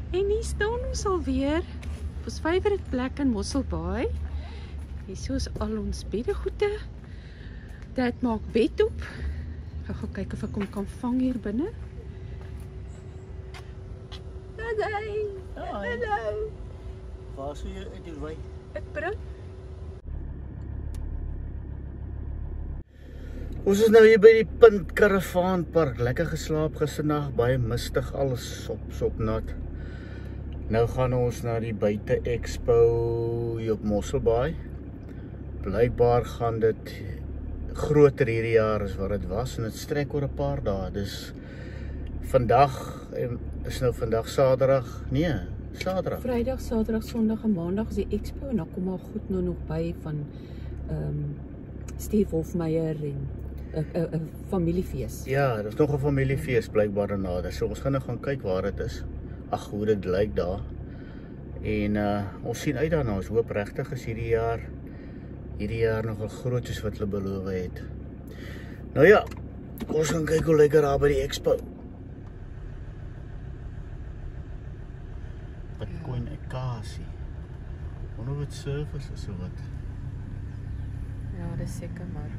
En hier staan ons alweer op ons favourite plek in Mosselbaai. Hier is al ons beddegoede. Dad maak bed op. Ek gaan kyk of ek hom kan vang hier binne. Daddy! Hallo! Waar is jy uit die wy? Ek bring. Ons is nou hier by die Punt Karavaanpark. Lekker geslaap gisternaand, baie mistig, alles sopnat. Nou gaan ons na die buite expo hier op Mosselbaai. Blykbaar gaan dit groter hierdie jaar as wat dit was en dit strek oor 'n paar dae. Dus vandag is nou vandag Saterdag. Nee, Saterdag. Vrydag, Saterdag, Sondag en Maandag is die expo en dan kom al goed nou nog by van Steve Hofmeyer en 'n familiefees. Ja, dit is nog 'n familiefees blykbaar daarna. So ons gaan nou gaan kyk waar dit is. Ag, hoe dit lyk daar. En ons sien uit daarna. Ons hoop regtig is hierdie jaar nog 'n groot soos wat hulle beloof het. Nou ja, ons gaan kyk hoe lekker daar by die expo. Bitcoin Ekasi. Wonder wat service is of wat. Ja, dis seker maar.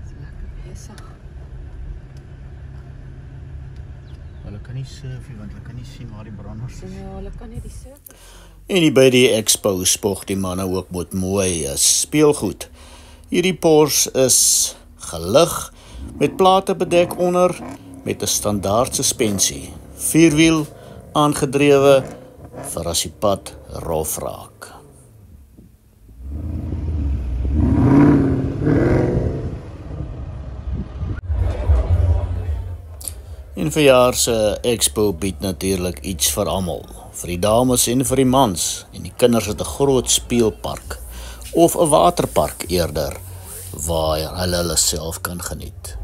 Dis lekker besig. Hulle kan nie surf nie want hulle kan nie sien waar die branders is. Ja, hulle kan nie die surf. En hier by die expo spog die manne ook met mooi speelgoed. Hierdie Porsche is gelig met plate bedek onder met 'n standaard suspensie. Vierwiel aangedrewe vir as die pad rof raak. En verjaar se expo bied natuurlik iets vir almal, vir die dames en vir die mans. En die kinders het 'n groot speelpark of 'n waterpark eerder waar hulle self kan geniet.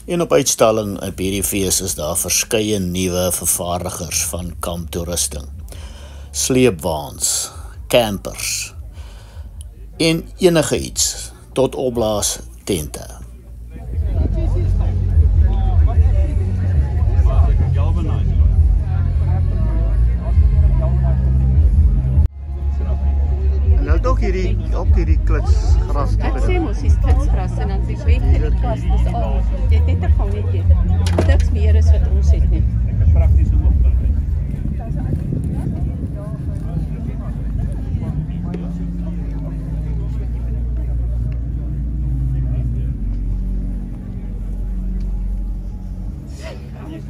En op uitstalling op hierdie fees is daar verskeie nuwe vervaardigers van kamptoerusting, sleepwaens, campers en enige iets tot opblaas tente. En nou ook hierdie klitsgras. Ek sê mos dis klitsgras en dan sê jy hierdie gras is al dit net 'n gangetjie. Niks meer is wat ons het nie. Ek is prakties om op te ry.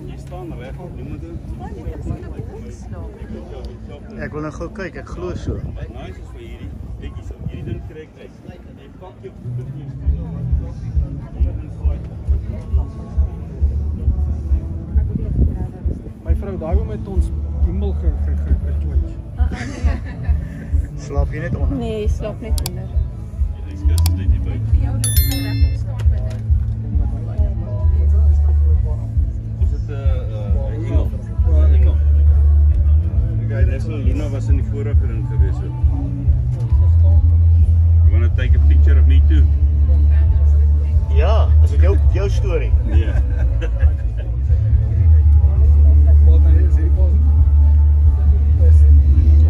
Jy staan reg op, jy moet Ek wil nou gou kyk, ek glo so. nice is vir hierdie bietjies op hierdie ding kry jy. Jy pak jou voete nie. My vrou, daai oom het ons gimbal getwitch. Slaap jy net onder? Nee, slaap net onder. Ek skus dit nie buite. Is dit 'n engel? Engel. Okay, dis wel Luna was in die voorafering gewees het. You want to take a picture of me too? Ja, is dit jou storie? Nee.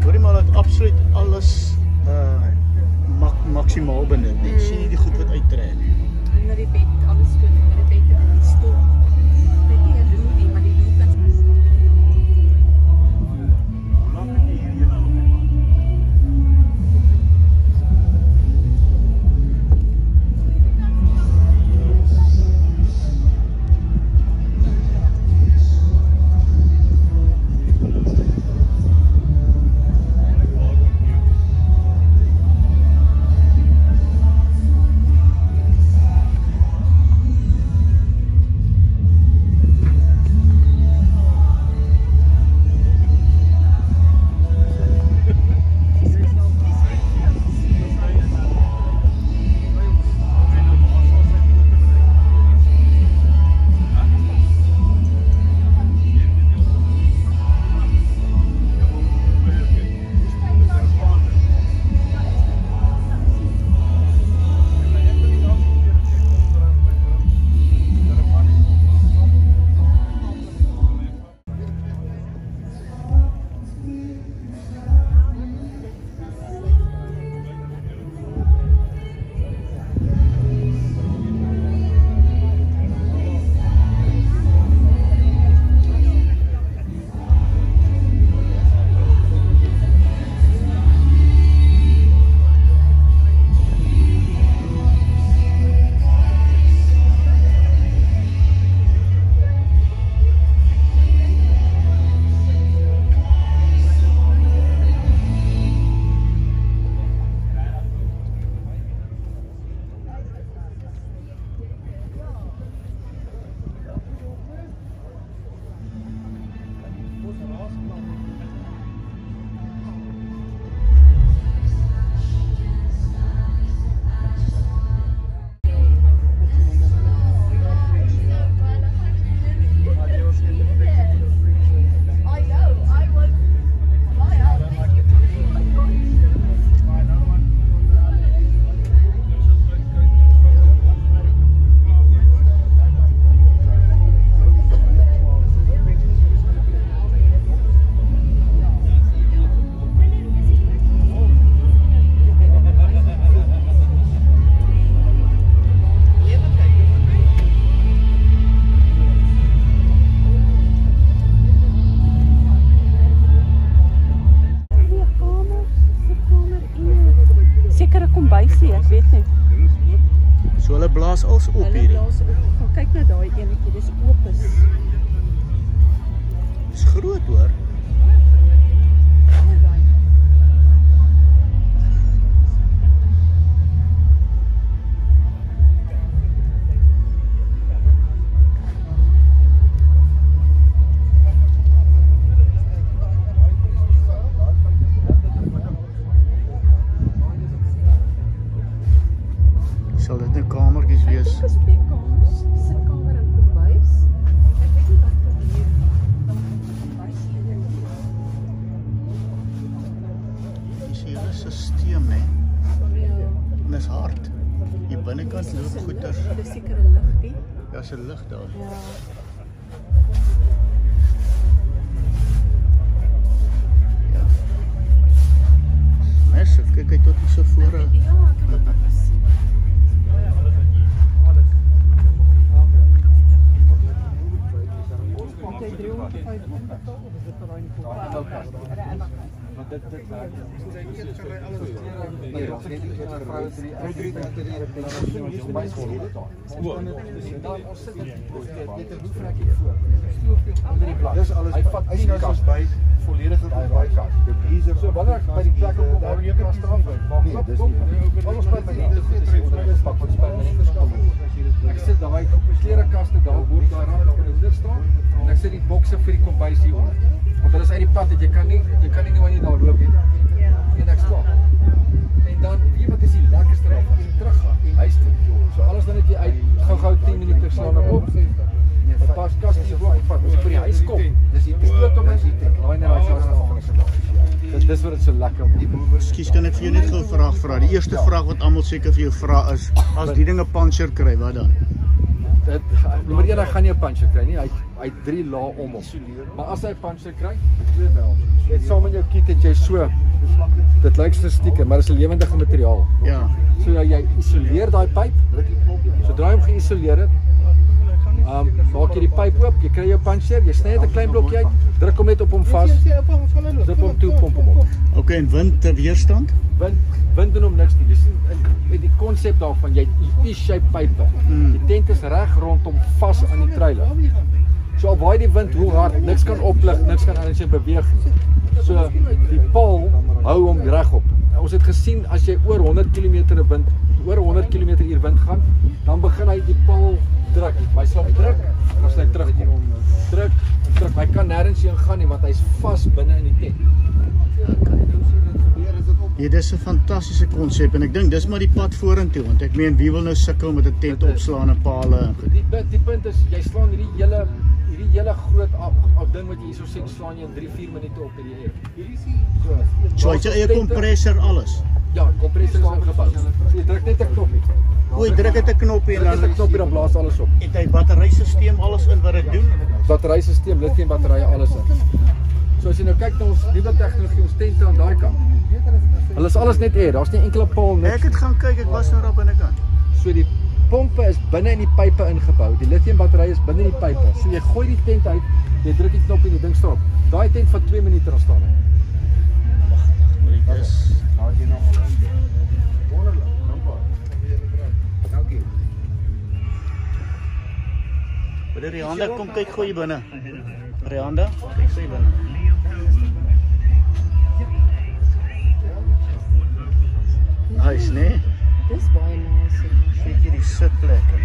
Hoorie maar dat absoluut alles maksimaal benut. Jy sien nie die goed wat uittrek. Onder die bed, alles goed onder die bed en die stoel. Weet nie hoe doen die, maar die doen kan. Hoe lank het jy hier nou? sê, ek weet nie. So hulle blaas als op Hulle hierdie. blaas op. Gaan kyk na daai enetjie, dis oop is. Dis groot hoor. Sal dit 'n kamertjies wees? Dit is 2 kamers, sitkamer en kombuis. Ek weet nie wat gebeur kombuis hier. Dis hier 'n stelsel, né? En dis hard. Hier binnekant loop goeder. Dis seker 'n liggie. Daar's 'n lig daar. Ja. Ja. Massive, kyk hy tot hier so voor. Ja, ek het dit gesien. Dis alles. Hy vat yskas by volledig in daai bykas. So wanneer ek by die plek kom daar nie kan staan nie. Dis nie. Alles by my nie. Dis pak wat spel nie verskom. Ek sit daai klerekaste daar bo daai rand op dit staan en ek sit die bokse vir die kombuis hier onder. Want hulle is uit die pad dat jy kan nie nou nie daar loop nie. Ja. En ek slaap. En dan weet wat is die lekkerste daarvan as jy teruggaan huis toe. So alles dan net jy uit gou 10 minute slaan op. Wat pas kas hier voor vat as jy by die huis kom. Dis die stoot om is die tent. Laai net daai gas af. Dis wat dit so lekker maak. Ekskuus, kan ek vir jou net gou 'n vraag vra? Die eerste vraag wat almal seker vir jou vra is, as die dinge puncture kry, wat dan? Dit nommer 1 hy gaan nie 'n puncture kry nie. Hy 3 lae om hom. Maar as hy 'n puncture kry, weet wel. Net saam met jou kit het jy so dit lyk so stiekem, maar dit is 'n lewendige materiaal. Ja. So jy isoleer daai pyp. Sodra jy hom geïsoleer het, maak jy die pyp oop, jy kry jou puncture, jy sny net 'n klein blokkie uit, druk hom net op hom vas. Druk hom toe, pomp hom op. Okay, en windweerstand? Wind doen hom niks nie. Jy sien met die konsep daarvan jy U-shape pype. Die tent is reg rondom vas aan die trailer. So al waai die wind hoe hard, niks kan oplig, niks kan anders beweeg nie. So die paal hou hom regop. Ons het gesien as jy oor 100 km wind, oor 100 km/h wind gaan, dan begin hy die paal druk. Hy sal druk en dan sal hy terugkom. Druk en druk. Hy kan nêrens heen gaan nie want hy's vas binne in die tent. Ja, dis 'n fantastiese konsep en ek dink dis maar die pad vorentoe, want ek meen wie wil nou sukkel met 'n tent opslaan en pale en goed. Die punt is jy slaan hierdie hele groot ding wat jy hierso sien, slaan jy in 3-4 minute op hierdie air. So het jy eie kompressor alles. Ja, kompressor is ingebou. Jy druk net 'n knoppie. O, jy druk net 'n knoppie en Dan 'n knoppie dan blaas alles op. het hy batterysisteem alles in wat dit doen. Batterysisteem, lithium batterye, alles in. So as jy nou kyk na ons nuwe tegnologie, ons tente aan daai kant. Hulle is alles net air, daar's nie enkele paal niks. Ek het gaan kyk, ek was nou daar binnekant. So die pompe is binne in die pype ingebou. Die lithium batterye is binne in die pype. So jy gooi die tent uit, jy druk die knop en die ding stop. Daai tent vat 2 minute om staan. Dis Dankie. Wil jy Rianda kom kyk gou hier binne? Rianda, kyk gou hier binne. Nice, nee? Dis baie nice. Kyk hier die sitplekke.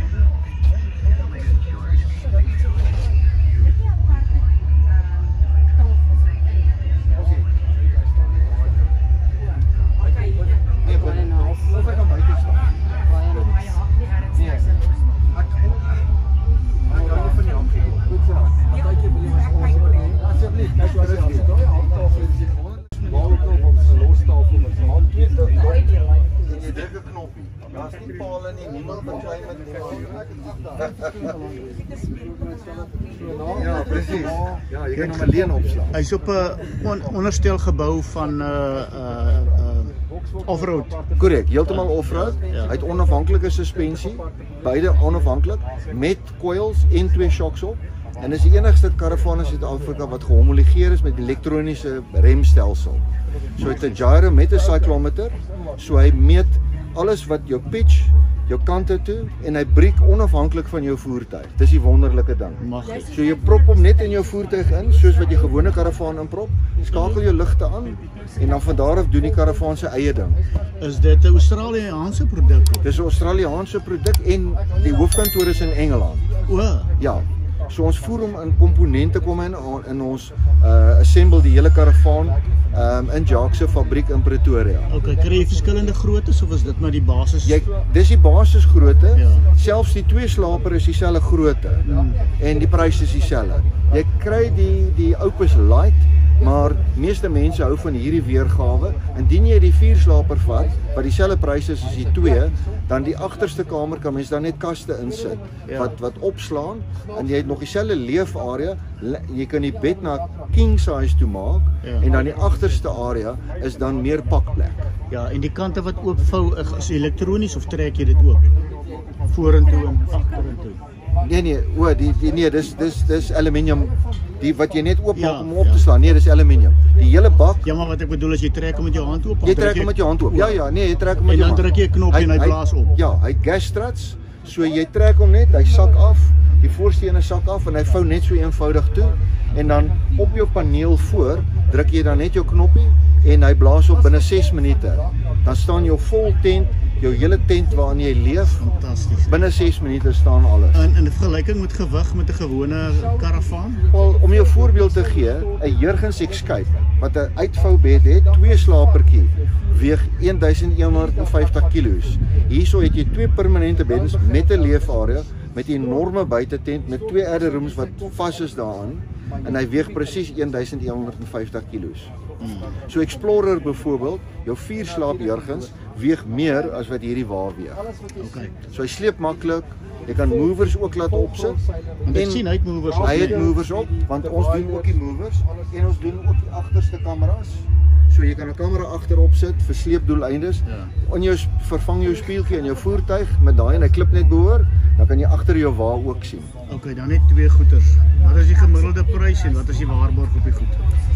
Baie nice. Of ek kan buite staan. Baie nice. Nee. Ek kan nie van die hand gee. Goed so. Partykeer wil jy maar ons asseblief kyk wat is hier. Daai handtafel is hier gewoon. Waar ook op ons lostafel met die handkete. En jy druk 'n knoppie. Daar's nie pale nie, niemand beklei met die Ja, presies. Ja, jy kan hom alleen opslaan. Hy's op 'n onderstel gebou van off-road. Korrek, heeltemal off-road. Hy het onafhanklike suspensie, beide onafhanklik met coils en 2 shocks op. En is die enigste karavaan in Suid-Afrika wat gehomologeer is met elektroniese remstelsel. So hy het 'n gyro met 'n cyclometer, so hy meet alles wat jou pitch, jou kante toe en hy breek onafhanklik van jou voertuig. Dis die wonderlike ding. So jy prop hom net in jou voertuig in, soos wat jy gewone karavaan inprop, skakel jou ligte aan en dan van daar af doen die karavaan sy eie ding. Is dit 'n Australiese produk? Dis 'n Australiese produk en die hoofkantoor is in Engeland. O, Ja. So ons voer hom in komponente kom in ons assemble die hele karavaan in Jacques se fabriek in Pretoria. okay, kry jy verskillende groottes of is dit maar die basis? Dis die basisgrootte. Ja. Selfs die 2 slaper is dieselfde grootte en die prys is dieselfde. Jy kry die Opus Light, maar meeste mense hou van hierdie weergawe. Indien jy die 4 slaper vat wat dieselfde prys is as die 2, dan die agterste kamer kan mens dan net kaste insit wat opslaan en jy het nog dieselfde leefarea. Jy kan die bed na king size toe maak en dan die agterste area is dan meer pakplek. Ja, en die kante wat oopvou is elektronies of trek jy dit oop? Vorentoe en agterentoe. Nee, dis aluminium. Die wat jy net oop maak om op te slaan. Nee, dis aluminium. Die hele bak. Ja, maar wat ek bedoel is jy trek hom met jou hand oop. Jy trek hom met jou hand oop. Ja, nee, jy trek hom met jou hand. En dan druk jy 'n knop en hy blaas op. Ja, hy gas struts. So jy trek hom net, hy sak af. Die voorstene sak af en hy vou net so eenvoudig toe en dan op jou paneel voor druk jy dan net jou knoppie en hy blaas op binne 6 minute. Dan staan jou vol tent, jou hele tent waarin jy leef. Fantasties. Binne 6 minute staan alles. In vergelyking met gewig met 'n gewone karavaan? Wel, om jou 'n voorbeeld te gee, 'n Jurgens Escape wat 'n uitvourbed het, 2 slapertjie, weeg 1150 kilos. Hierso het jy 2 permanente beddens met 'n leefarea, met 'n enorme buitetent met 2 air rooms wat vas is daaraan en hy weeg presies 1150 kilos. So Explorer byvoorbeeld, jou 4 slaap Jurgens weeg meer as wat hierdie wa weeg. Okay. So hy sleep maklik. Jy kan movers ook laat opsit. Want ek sien hy het movers op. Hy het movers op, want ons doen ook die movers en ons doen ook die agterste kameras. So jy kan 'n kamera agterop sit vir sleepdoeleindes. Ja. In jou vervang jou spieeltjie in jou voertuig met daai en hy klip net behoor, dan kan jy agter jou wa ook sien. Okay, dan net 2 goeders. Wat is die gemiddelde prys en wat is die waarborg op die goed?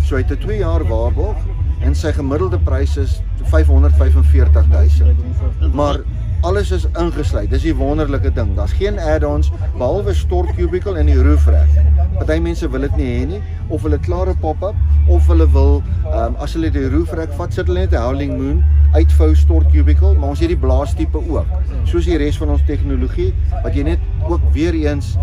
So hy het 'n 2 jaar waarborg en sy gemiddelde prys is 545.000. Maar alles is ingesluit. Dis die wonderlike ding. Daar's geen add-ons behalwe stort cubicle en die roof rack. Party mense wil dit nie hê nie of hulle klare pop-up of hulle wil as hulle die roof rack vat, sit hulle net 'n Howling Moon uitvou stort cubicle, maar ons het die blaastipe ook. Soos die res van ons tegnologie wat jy net ook weer eens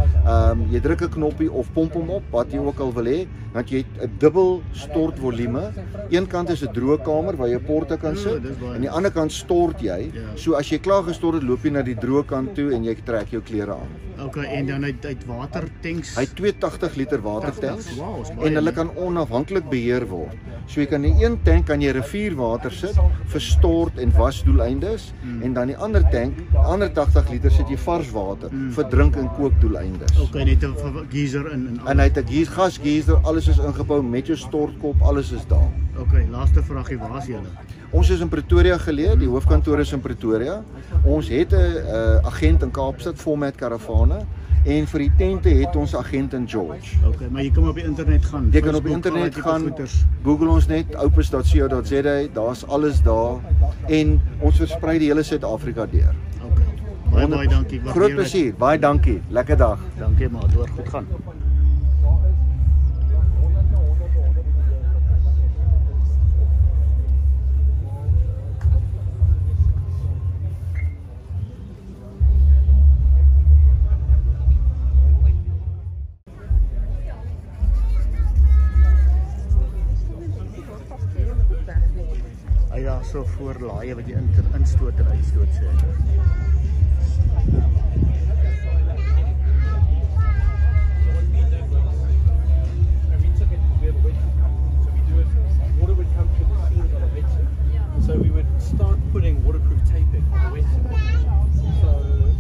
jy druk 'n knoppie of pomp hom op wat jy ook al wil hê, want jy het 'n dubbel stort volume. Een kant is 'n droë kamer waar jy porte kan sit en die ander kant stort jy. So as jy klaar gestort het, loop jy na die droë kant toe en jy trek jou klere aan. Okay, en dan uit watertanks. Hy het 280 liter watertanks Wow, en hulle kan onafhanklik beheer word. So jy kan in een tank kan jy rivierwater sit vir stort en wasdoeleindes en dan die ander tank, ander 80 liter sit jy vars water vir drink en kookdoeleindes. Okay, net 'n geyser in En hy het 'n gasgeyser, alles is ingebou met jou stortkop, alles is daar. Okay, laaste vragie, waar is julle? Ons is in Pretoria geleë, die hoofkantoor is in Pretoria. Ons het 'n agent in Kaapstad, Format Karavane, en vir die tente het ons agent in George. Okay, maar jy kan op die internet gaan. Jy kan op die internet gaan, Google ons net opus.co.za, daar's alles daar en ons versprei die hele Suid-Afrika deur. Okay. Baie dankie. Groot plesier, baie dankie. Lekker dag. Dankie maar, hoor goed gaan. Ja, so voor laaie wat jy instoot en uitstoot sê. So we would start putting waterproof taping on the wetsuit. So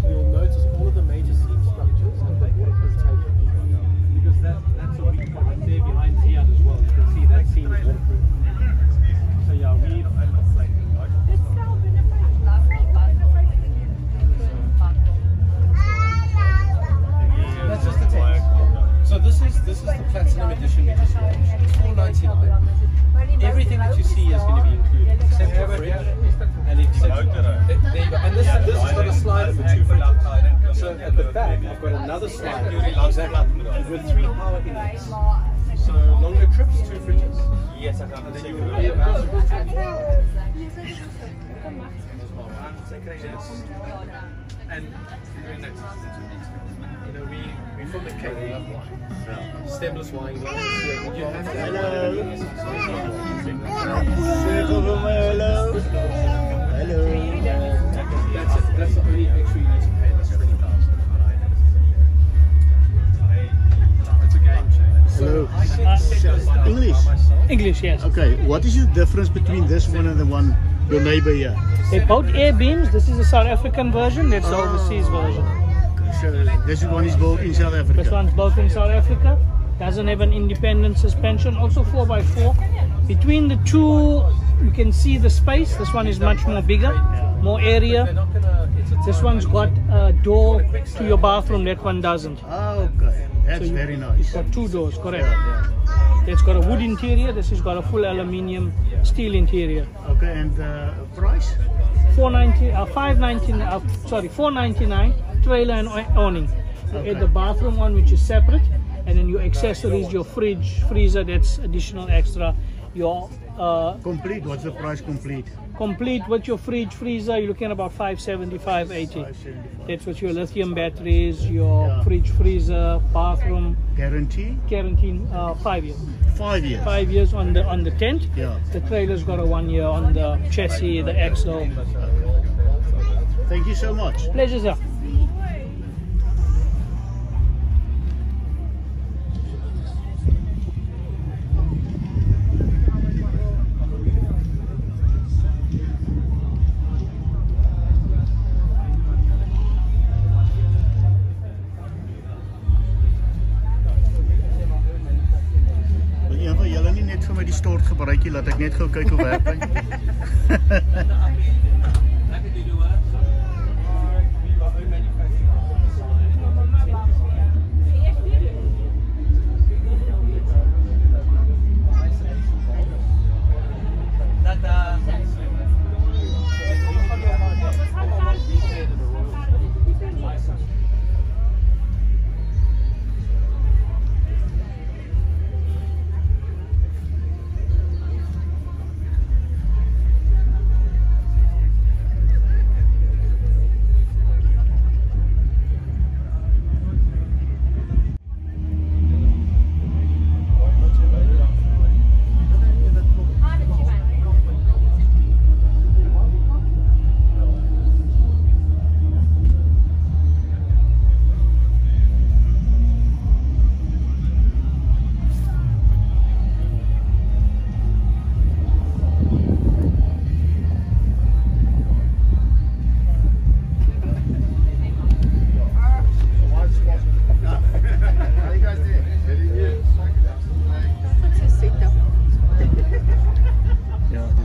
you'll notice all of the major seam structures have got waterproof taping. Because that's a weak point right there behind Ziad as well. You can see that seam is waterproof. So yeah, that's just the tape. So this is the platinum edition we just launched. It's $4.99. Everything that you see is going to be included, except for fridge and except there you go. another slide with 3 power inlets. So longer trips, 2 fridges. Yes, I can. And then you will be about and you know, we from the Cape, we love wine. Stemless wine. You have to Hello. That's the only extra you need to pay. That's 20,000. It's a game changer. Hello. English? English, yes. Okay, what is the difference between this one and the one, your neighbor here? They're both air beams. This is the South African version. That's the overseas version. So this one is built in South Africa? This one's built in South Africa. Doesn't have an independent suspension. Also 4x4. Between the two, you can see the space. This one is much more bigger, more area. This one's got a door to your bathroom. That one doesn't. Okay, that's very nice. It's got 2 doors, correct. It's got a wood interior. This has got a full aluminium steel interior. Okay, and price? $499 trailer and awning. You add the bathroom one, which is separate, and then your accessories, your fridge, freezer, that's additional extra. Your complete, what's the price complete? Complete with your fridge, freezer, you're looking at about $570, $580. That's with your lithium batteries, your fridge, freezer, bathroom. Guarantee? Guarantee 5 years. 5 years. 5 years on the tent. Yeah. The trailer's got a 1 year on the chassis, the axle. Thank you so much. Pleasure, sir. Die stort gebruik jy, laat ek net gou kyk hoe werk hy.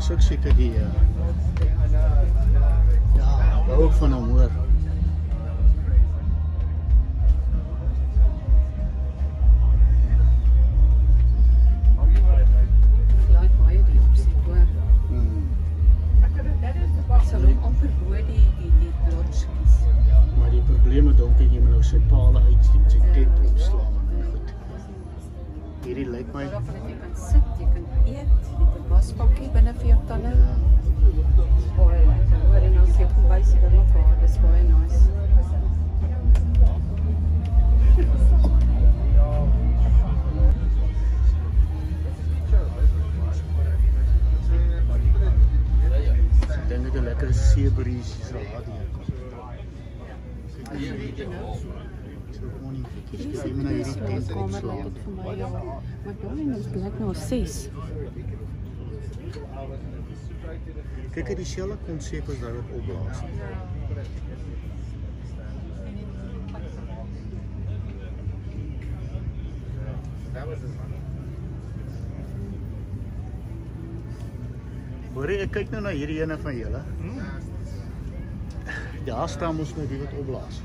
Ook seker die ja, ek hou ook van hom hoor. Laat baie die opset hoor. Sal hom amper bo die blotskies. Maar die probleem met hom, kyk jy moet nou sy pale uitsteek, sy tent opslaan en goed. Hierdie lyk my Waarvan jy kan sit, jy kan eet. Waspakkie binne vir jou tande. Baie lekker. Hoor en as jy kom wys jy dan mekaar, dis baie nice. Ek dink dit 'n lekker seebreeze sal daar kom. Jy moet nou hierdie tent opslaan. Maar daarin is blik nou 6. Kyk, het dieselfde konsep as wat dit opblaas. Hoor jy, ek kyk nou na hierdie ene van julle. Daar staan ons nou die wat opblaas.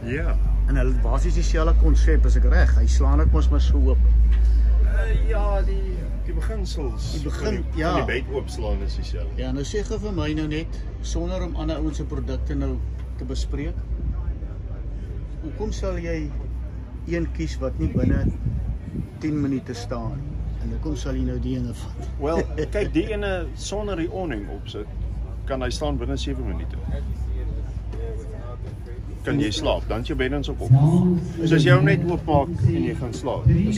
Ja. En hulle basies dieselfde konsep, as ek reg. Hy slaan dit mos maar so oop. Ja, die beginsels. Die begin, van ja. Die bed oopslaan is dieselfde. Ja, nou sê gou vir my nou net, sonder om ander ouens se produkte nou te bespreek. Hoekom sal jy een kies wat nie binne 10 minute staan. En hoekom sal jy nou die ene vat? Wel, kyk, die ene sonder die awning opsit, kan hy staan binne 7 minute. Kan jy slaap, dan is jou beddens op. So as jy hom net oopmaak en jy gaan slaap, as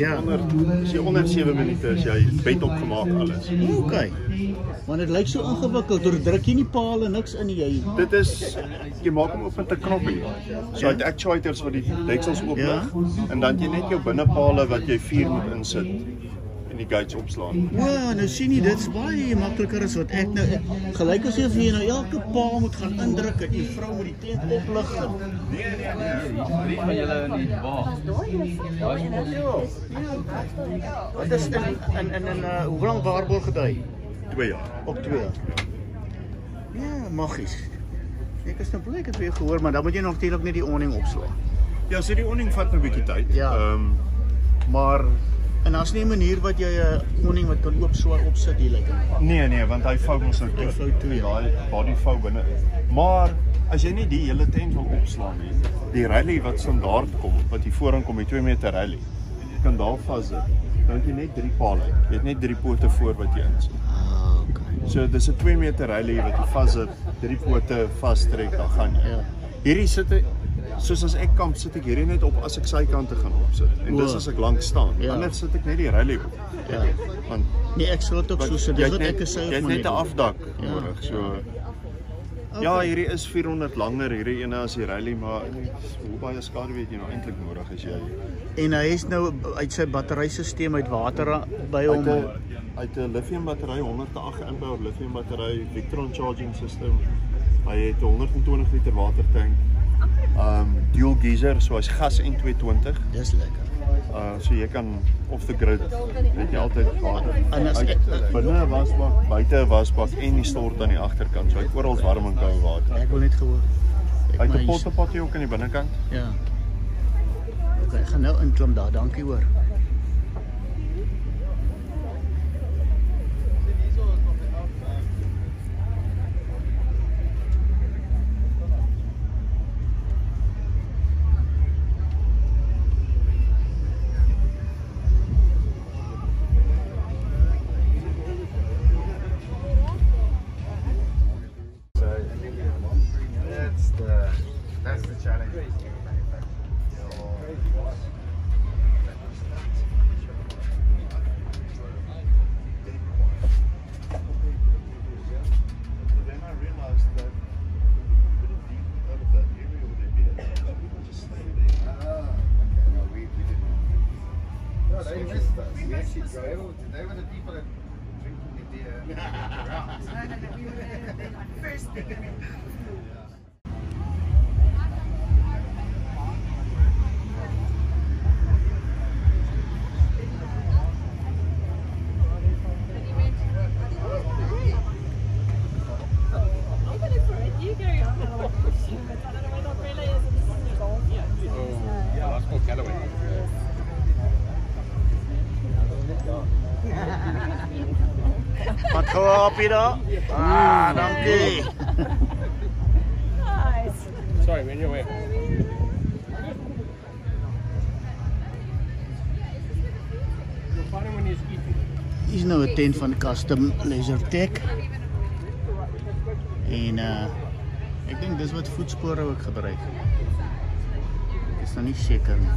jy onder 7 minute is jy bed opgemaak alles. OK. Want dit lyk so ingewikkeld, deur druk jy nie pale niks in jy. Dit is, jy maak hom op met 'n knoppie. So hy het actuators wat die deksels ooplig, en dan het jy net jou binnepale wat jy 4 moet insit en die gates opslaan. Ja, nou sien jy, dit's baie makliker as wat ek nou, gelyk as of jy nou elke paal moet gaan indruk en die vrou moet die tent oplig. Drie van julle in die wa. Wat is hoe lank waarborg het hy? 2 jaar. Op 2 jaar. Ja, magies. Ek is nou bly ek het weer gehoor, maar dan moet jy nog natuurlik net die awning opslaan. Ja, so die awning vat 'n bietjie tyd. Ja. Maar en daar's nie 'n manier wat jy 'n awning wat kan opsit hier lyk. nee, want hy vou mos nou Hy vou toe, daai body vou binne. Maar as jy nie die hele tent wil opslaan nie, die rally wat standaard kom, wat hier vooraan kom, die 2 meter rally, jy kan daar vasit. Dan het jy net 3 pale. Jy het net 3 pote voor wat jy insit. So dis 'n 2 meter rally wat jy vasit, 3 pote vastrek, dan gaan jy. Ja. Hierdie sit soos as ek kamp, sit ek hierdie net op as ek sy kante gaan opsit. En dis as ek lank staan. Ja. Anders sit ek net die rally op. Ja. Want Nee, ek sal dit ook so sit. Dis wat ek gesê jy het net 'n afdak nodig. So ja, hierdie is 400 langer hierdie ene as die rally, maar hoe baie skade weet jy nou eintlik nodig as jy. En hy is nou uit sy batterysisteem uit water by hom. Uit 'n lithium battery, 108 ampere lithium battery, Victron charging system. Hy het 'n 120 liter watertank. Dual geyser, so hy's gas en 220. Dis lekker. So jy kan off the grid, weet jy altyd water. En as binne 'n wasbak, buite 'n wasbak en die stort aan die agterkant. So hy het oral warm en koue water. Ek wil net gehoor. Hy het 'n pottepotjie ook aan die binnekant. Ja. OK, ek gaan nou inklim daar. Dankie hoor. That's the challenge. Then I realized that pretty deep out of that area where they did, people just stay there. No, we didn't. No, they missed us. We actually drove. They were the people that drinking the beer around. We were the first thing. Wat gou op hier daar? Dankie. Sorry, when you're away. You'll find him when he's eating. Hier's nou 'n tent van Custom Leisure Tech. En ek dink dis wat voetspore ook gebruik. Ek is nou nie seker nie.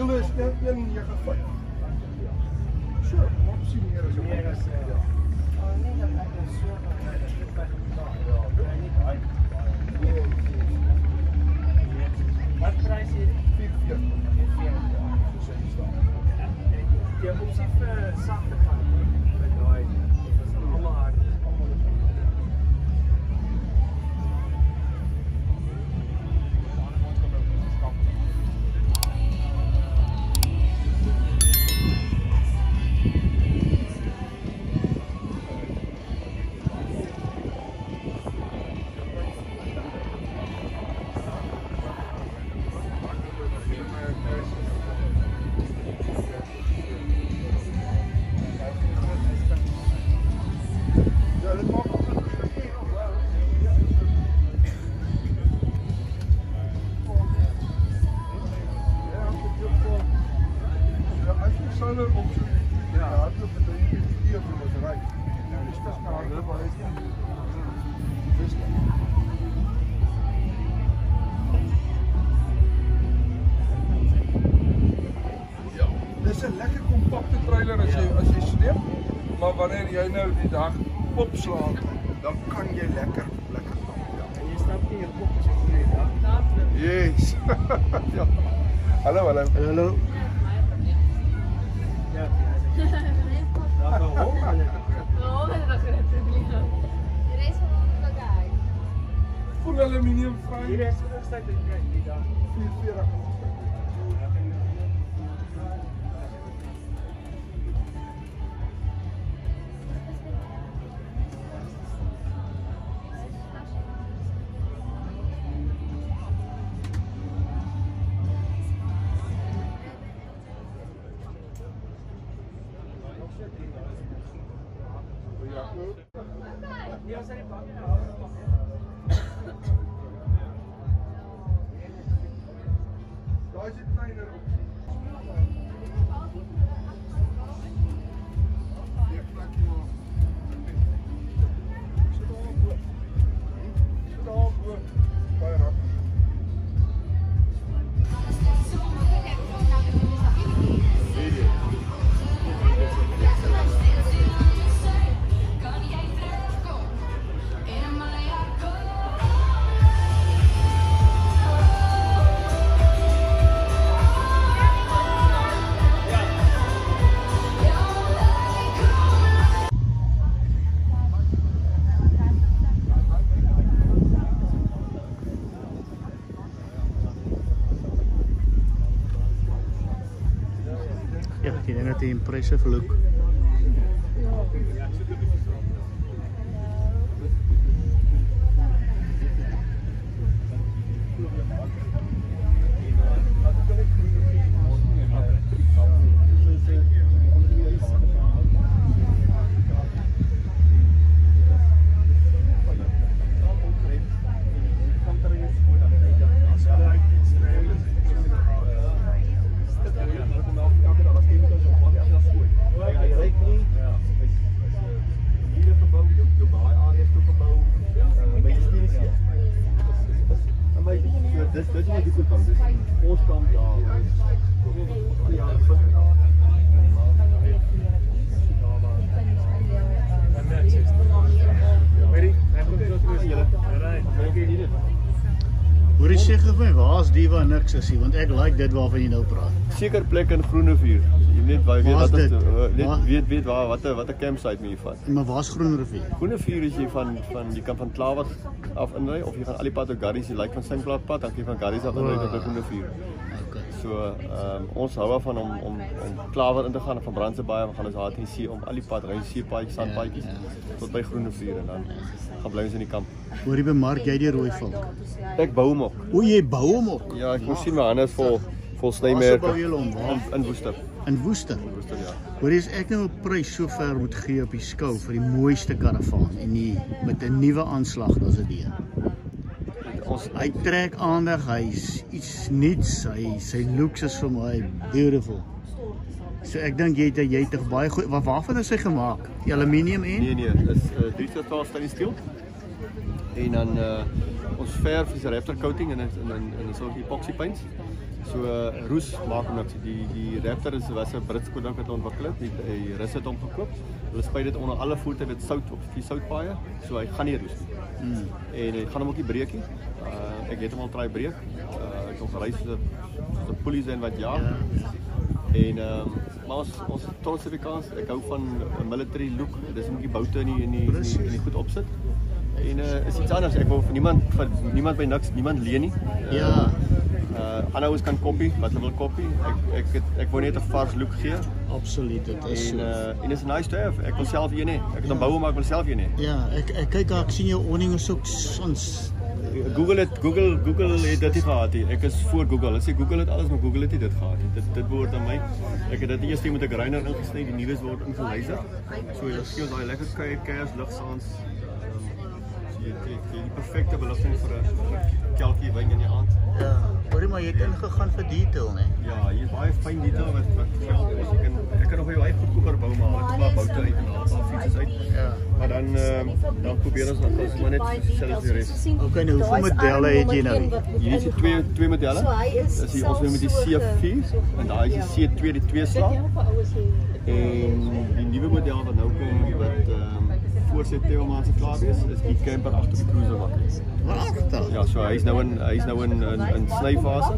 wiele is 195. So, opsie meer as 'n meer as Wat prys hier? 44. Die opsie vir sagte gaan met daai is almal hard. Dis 'n lekker kompakte trailer as jy sleep, maar wanneer jy nou die dag opslaan, dan kan jy lekker En jy stap nie jou kop as jy die dag daar. Yes. Ja. Hallo. Ja. Daar gaan hom aan. Full aluminium frame. Hier is gestel die dag. 44. Ja, sy bak. Daai is 'n kleiner opsie. Die plekkie maar. Sit daar bo. Baie rap. Ja, die ding het 'n impressive look. Dis nie die goed van. Dis ons kamp daar. Ja, Hoor jy sê vir my, waar's die waar niks is nie, want ek like dit waarvan jy nou praat. Seker plek in Groenevuur. Jy net weet Waar's wat dit? net weet waar watter campsite moet jy vat. Maar waar's Groenrivier? Groenevuur is jy van jy kan van Klawat af inry of jy gaan al die pad op Garries, jy like van Sinkplaatpad, dan kan jy van Garries af inry tot Groenevuur. Okay. So ons hou daarvan om Klawat in te gaan van Brandsebaai, ons gaan ons HTC om al die pad ry seepaadjies, sandpaadjies tot by Groenevuur en dan gaan bly ons in die kamp. Hoor jy bemark jy die rooi valk? Ek bou hom op. O, jy bou hom op? Ja, ek moes sien my hande is vol Waar snymerke. bou jy hom? Waar? In Woester. In Woester. Woester, ja. Hoor jy, as ek nou 'n prys so ver moet gee op die skou vir die mooiste karavaan en die met 'n nuwe aanslag, dan's dit die. Hy trek aandag, hy's iets nuuts, sy looks is vir my beautiful. So ek dink jy het baie goed. Waarvan is hy gemaak? Die aluminium en? Nee, is 3/4 stainless steel. En dan ons verf is 'n Raptor coating en 'n soort epoxy paints. So roes maak hom niks. Die Raptor was 'n Britse produk wat ontwikkel het. Die Rus het hom gekoop. Hulle spuit dit onder alle voertuie met sout op, die soutpaaie, so hy gaan nie roes nie. En hy gaan hom ook nie breek nie. Ek het hom al try breek. Ek het gery soos 'n polisie en wat jaag. En maar ons trots Afrikaans, ek hou van 'n military look. Dis moet die boute in die goed opsit. En is iets anders. Ek wil vir niemand by niks, niemand leen nie. Ja. Ander ouens kan kopie, wat hulle wil kopie. Ek wou net 'n vars look gee. Absoluut, dit is so. En is nice to have. Ek wil self een hê. Ek het hom bou maar ek wil self een hê. Ja, ek kyk ek sien jou awning is ook ons Google het dit nie gehad nie. Ek is voor Google. Hulle sê Google het alles, maar Google het nie dit gehad nie. Dit behoort aan my. Ek het dit eers met 'n grinder ingesny, die nuus word ingeluister. So jy skielik daai lekker kers ligsaans. Die perfekte beligting vir 'n kelkie wyn in die aand. Ja, hoorie maar jy het ingegaan vir detail, né? Ja, hier is baie fyn detail wat geld is. Ek kan nog jou eie goedkoper bou maar haal 'n paar boute uit en haal 'n paar fietses uit. Ja. Maar dan probeer ons nog maar net selfs die res. Okay, nou hoeveel modelle het jy nou? Hier is twee modelle. Dis hier ons met die C4 en daai is die C2 die 2 slag. En die nuwe model wat nou kom wat voor September maand se klaar is die camper agter die cruiser wat is. Wagtig. Ja, so hy's nou in snyfase.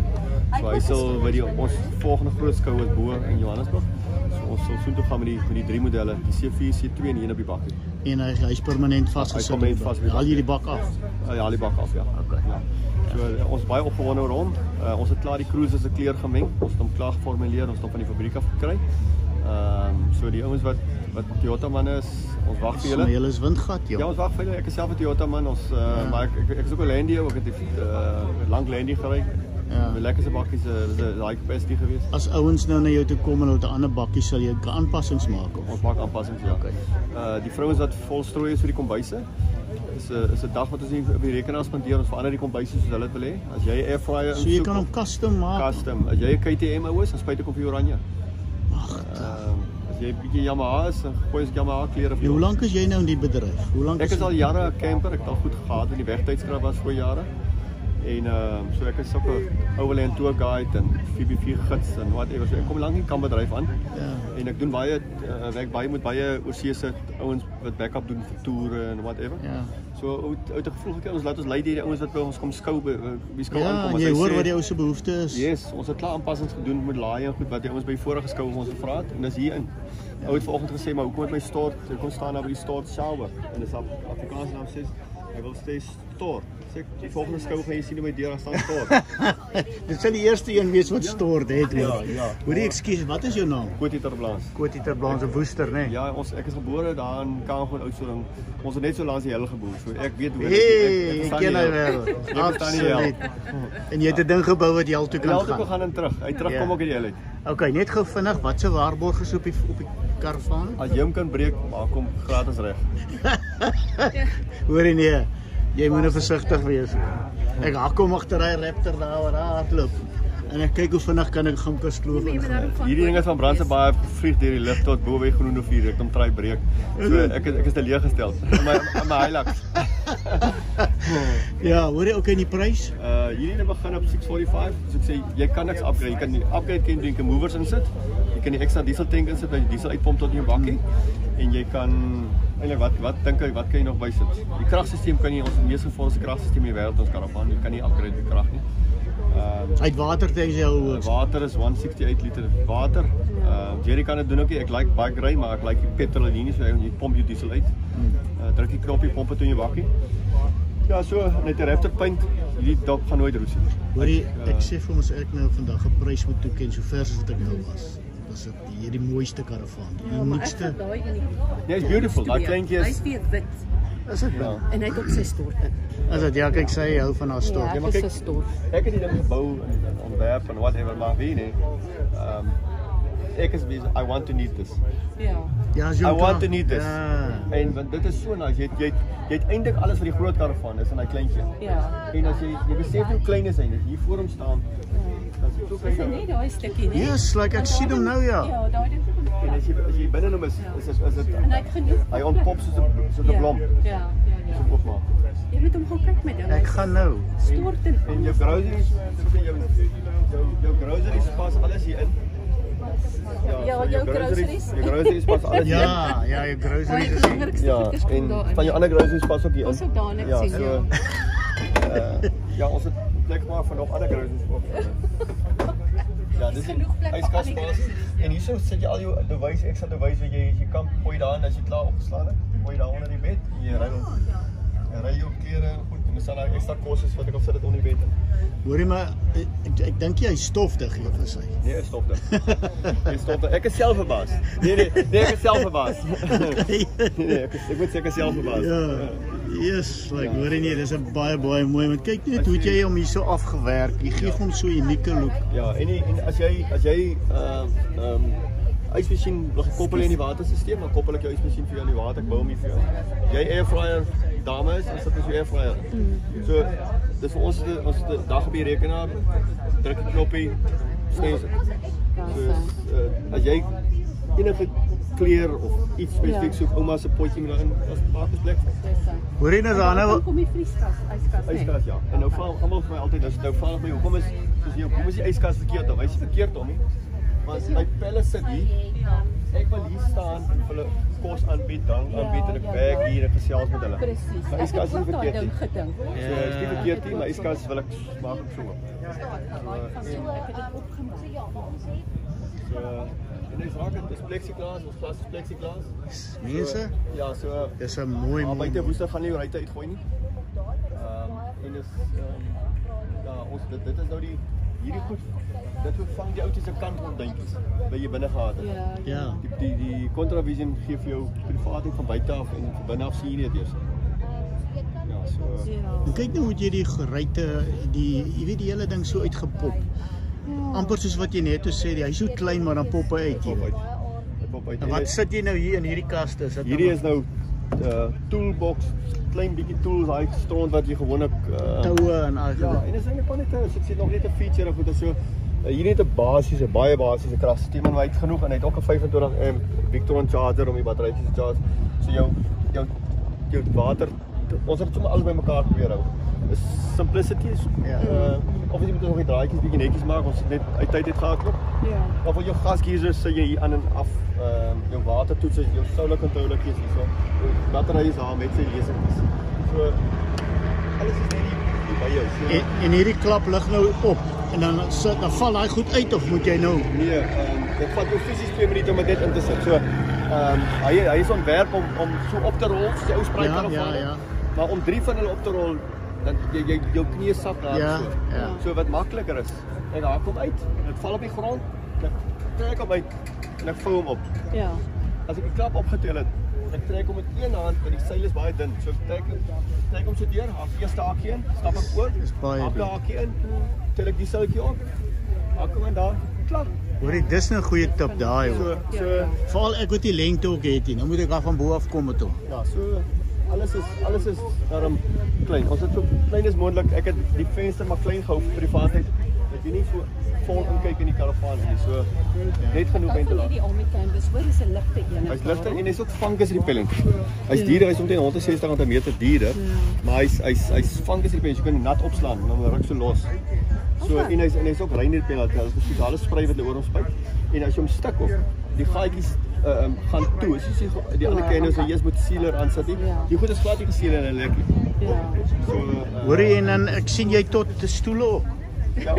So hy sal by ons volgende groot skou is bo in Johannesburg. So ons sal soontoe gaan met die 3 modelle, die C4, C2 en een op die bakkie. En hy's permanent vasgesit. Hy permanent vas. Haal jy die bak af? Ja, haal die bak af, ja. Okay. Ja. So ons baie opgewonde rond. Ons het klaar die cruiser se kleur gemeng. Ons het hom klaar geformuleer, ons het hom van die fabriek af gekry. So die ouens wat Toyota man is, ons wag vir julle. Maar julle is windgat, joh. Ja, ons wag vir julle. Ek is self 'n Toyota man. Ons maar ek is ook 'n Landy, ook het lank Landy gery. Ja. Die lekkerste bakkies is 'n daai capacity geweest. As ouens nou na jou toe kom en hulle 'n ander bakkie sal jy aanpassings maak of? Ons maak aanpassings, ja. Okay. Die vrouens wat volstrooi is vir die kombuise. Is 'n dag wat ons nie op die rekenaar spandeer, ons verander die kombuise soos hulle dit wil hê. As jy 'n air fryer so jy kan hom custom maak. Custom. As jy 'n KTM is, dan spuit ek hom vir oranje. As jy 'n bietjie Yamaha is, dan gooi ons Yamaha klere vir. Hoe lank is jy nou in die bedryf? Hoe lank Ek is al jare 'n camper, ek het al goed gehad in die wegtydskrap was voor jare. En so ek is ook 'n Overland tour guide en VB4 gids en whatever. So ek kom lank in die kampbedryf aan. Ja. En ek doen baie werk baie met baie oorseese ouens wat backup doen vir toere en whatever. Ja. So uit 'n gevoel gekry ons laat ons lei die ouens wat by ons kom skou wie skou aankom as jy hoor wat die ou se behoefte is. Yes, ons het klaar aanpassings gedoen met laai en goed wat die ouens by die vorige skou ons gevra het en dis hier in. Ou het vanoggend gesê maar hoekom het my stort? Ek kon staan daar by die stort shower en dis Afrikaans naam sê ek wil steeds stort. Sê die volgende skou gaan jy sien hoe my deur staan stort. Dit sal die eerste een wees wat stort het hoor. Ja. Hoorie ekskuus, wat is jou naam? Kotie ter Blans. Kotie ter Blans, 'n woester, né? Ja, ek is gebore daar in Kaapstad Oudtshoorn. Ons het net so langs die hel geboer. So ek weet hoe ek ken hy wêreld. Absoluut. En jy het 'n ding gebou wat jy al toe kan gaan. Ja, toe gaan en terug. Hy terugkom ook in die hel uit. Okay, net gou vinnig, wat se waarborg is op die karavaan? As jy hom kan breek, maak hom gratis reg. Hoorie nee. Jy moet versigtig wees. Ek hak hom agter hy Raptor daar waar hy hardloop. En ek kyk hoe vinnig kan ek gaan kaskloof ingaan. Hierdie ding is van brandse baie vlieg deur die lug tot bo by Groenhofier. Ek het hom try breek. So ek is te leeg gestel. My Hilux. Ja, hoor jy ook in die prys? Hierdie begin op 645. So ek sê jy kan niks upgrade. Jy kan die upgrade kan doen, jy kan movers insit. Jy kan die ekstra diesel tank insit, jy diesel uitpomp tot in jou bakkie. En jy kan eintlik wat dink jy wat kan jy nog bysit? Die kragstelsel kan jy ons mees gevolste kragstelsel in die wêreld ons karavaan. Jy kan nie upgrade die krag nie. Uit water tanks jou water is 168 liter water. Jerry kan dit doen ook. Ek like bike ry, maar ek like die petrol en nie so jy pomp jou diesel uit. Druk die knoppie, pomp dit in jou bakkie. Ja, so net 'n Raptor paint. Hierdie dop gaan nooit roes nie. Hoorie, ek sê vir ons ek nou vandag 'n prys moet toeken so ver as wat ek nou was. Was dit hierdie mooiste karavaan. Die uniekste. Ja, it's beautiful. Daai kleintjie is hy's weer wit. Is dit? Ja. En hy het ook sy stort in. Is dit? Ja, kyk sy hou van haar stort. Ja, maar kyk, ek het die ding gebou en ontwerp en whatever, maar wie nie. Ek is besig, I want to need this. Ja. Ja, I want to need this. Ja. En want dit is so nice. Jy het eintlik alles vir die groot karavaan is in daai kleintjie. Ja. En as jy besef hoe klein is hy, hier voor hom staan. Dan is so klein. Nee, daai stukkie, nee. Yes, like ek sien hom nou ja. Ja, daai ding. En as jy binne hom is dit en hy het genoeg. Hy ontpop soos 'n blom. Ja. So opmaak. Jy moet hom gaan kyk met hom. Ek gaan nou. Stort En jou groceries, jou groceries pas alles hier in. Ja, jou groceries. Jou groceries pas alles hier in. Ja, jou groceries is hier. Ja, en van jou ander groceries pas ook hier in. Ons ook daar net Ja, sien, so ja, ons het plek maar vir nog ander groceries ook. Ja, dis yskas pas. En hierso sit jy al jou device, ekstra device wat jy kan gooi daarin as jy klaar opgeslaan het. Gooi daar onder die bed en jy ry jou klere goed. En dis dan nou ekstra kostes wat ek op sit dit onder die bed. Hoorie maar, ek dink jy is stofdig hier vir sy. Nee, is stofdig. Is stofdig. Ek is self 'n baas. Nee, ek is self 'n baas. Nee, ek moet seker self 'n baas. Ja. Yes, like hoorie nie, dis 'n baie mooi, want kyk net hoe het jy hom hier so afgewerk. Jy gee hom so 'n unieke look. Ja, en as jy ysmasjien wil gekoppel in die waterstelsel, dan koppel ek jou ysmasjien vir jou in die water, ek bou hom hier vir jou. Jy airfryer dames, dan sit ons jou airfryer. So dis vir ons dag op die rekenaar, druk die knoppie, sny. So as jy enige kleur of iets spesifiek soek, ouma se potjie moet daarin, as maak ons plek. Hoorie nou dan nou kom die vrieskas, yskas. Yskas ja. En nou vra almal vir my altyd, nou vra my hoekom is die yskas verkeerd hom? Hy's verkeerd hom nie. Want my pelle sit hier. Ek wil hier staan en hulle kos aanbied, drank aanbied en ek werk hier en gesels met hulle. Presies. My yskas is nie verkeerd nie. Gedink. So is nie verkeerd nie, my yskas wil ek maak op so. Ek het dit opgemaak. So en dis raak dit is plexiglas, ons glas is plexiglas. mense, Ja, so dis 'n mooi buite woeste gaan nie jou ruitte uitgooi nie. En dis ja, ons dit is nou hierdie goed. Dit vervang die oudste kantgordijntjies wat jy binne gehad het. Ja. Die Contravision gee vir jou privaatheid van buite af en van binne af sien jy dit eers. Ja, so En kyk nou hoe jy die geruite, jy weet die hele ding so uitgepop. Amper soos wat jy net sê, hy's so klein maar dan pop hy uit. pop uit. Dit pop uit. En wat sit jy nou hier in hierdie kaste? Is dit Hierdie is nou toolbox, klein bietjie tools, daai stront wat jy gewoonlik toue en al. ja, en dis eintlik maar net ek sê nog net 'n feature of wat so hierdie het 'n basiese, baie basiese kragstelsel en hy het genoeg en hy het ook 'n 25 amp Victron charger om die batterytjies te charge. So jou water, ons het sommer alles bymekaar probeer hou. Is simplicity is of jy moet nog die draadjies bietjie netjies maak, ons het net uit tyd het gehardloop. Ja. Maar vir jou gasgeisers sê jy hier aan en af jou watertoets, jou solar controllertjies hierso. Jou batterye is daar met sy lesertjies. So alles is net hier by jou. So En hierdie klap lig nou op en dan val daai goed uit of moet jy nou? nee, dit vat jou fisies 2 minute om dit in te sit. So hy is ontwerp om so op te rol, soos die ou spraakkarre Ja. Maar om 3 van hulle op te rol, dan jy jou knie sak daar Ja, so. ja. So wat makliker is. En daar kom uit, dit val op die grond, ek trek hom uit en ek vou hom op. Ja. As ek die klap opgetel het, ek trek hom met een hand, want die seil is baie dun. So ek trek hom so deur, haak eerste haakjie in, stap ek oor, baie haak die dun. haakjie in, tel ek die seiltjie op, haak hom in daar, klaar. Hoorie, dis 'n goeie tip daai hoor. So Veral ek wat die lengte ook het nie. Nou moet ek af van bo af kom met hom. ja, so alles is daarom klein. Ons het so klein as moontlik. Ek het die venster maar klein gehou vir privaatheid. Dat jy nie so vol inkyk in die karavaan nie. So net genoeg ventilasie. Die Army canvas, hoor, is 'n ligte een. Hy's ligter en hy's ook fungus repellent. Hy's duurder, hy's omtrent 160 'n meter duurder. Maar hy's fungus repellent. Jy kan hom nat opslaan en dan ruk so los. So en hy's ook rein repellent. Dit is spesiale spray wat hulle oor hom spuit. En as jy hom stik of die gaatjies gaan toe. As jy sien die ander kinders wat jy moet sealer aansit nie. Die goed is glad nie gesealer en lekker. Ja. So Hoorie en dan ek sien jy tot die stoele op. ja,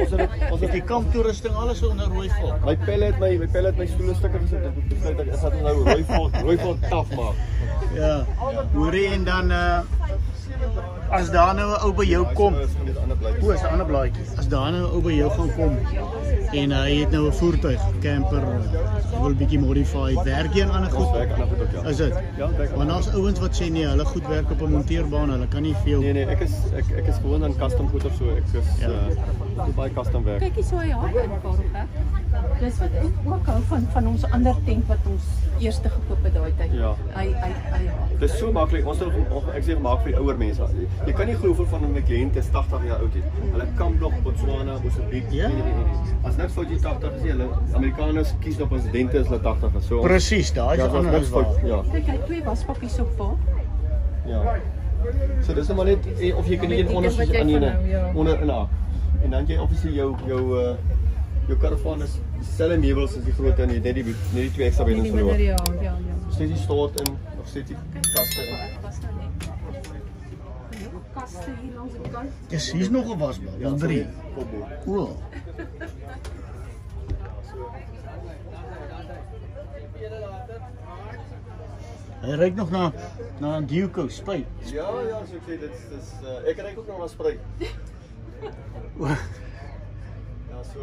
ons het Die kamptoerusting alles onder rooi vol. my pelle het my stoele stukke gesit. Ek besluit dat ek gaan nou rooi vol taf maak. Ja. Hoorie en dan as daar nou 'n ou by jou kom. O, is 'n ander blaadjie. As daar nou 'n ou by jou gaan kom en hy het nou 'n voertuig, camper, wil bietjie modify, werk jy aan ander goed? Werk aan goed ook, ja. Is dit? Ja, werk aan Want daar's ouens wat sê nee, hulle goed werk op 'n monteerbaan, hulle kan nie veel. Nee, ek is gewoon aan custom goed of so. Ek is nie baie custom werk. Kyk hier so hy haar in Karel, hè. Dis wat ek ook hou van ons ander tent wat ons eerste gekoop het daai tyd. Ja. Hy Dis so maklik. Ek sê maak vir die ouer mense. Jy kan nie glo hoeveel van my kliënte is 80 jaar oud is. Hulle kamp nog Botswana, Mosambiek. Ja. As niks fout jy 80 is, hulle Amerikaners kies op presidente as hulle 80 is. So Presies, daai is ja, ander niks is fout. waar. Ja. kyk hy 2 waspappies op pa. Ja. So dis maar net of jy kan nie onder soos aan onder in haak. En dan jy obviously jou karavaan is dieselfde meubels as die groot en jy net die twee ekstra beddens verloor. Ja. Steeds die stort in of steeds die kaste in. Kaste hier langs die kant. Yes, hier's nog 'n wasbak. Ja, 3. O. Hy ruik nog na 'n Duco spuit. Ja, so ek sê dit is ek ruik ook nog na spruit. Ja, so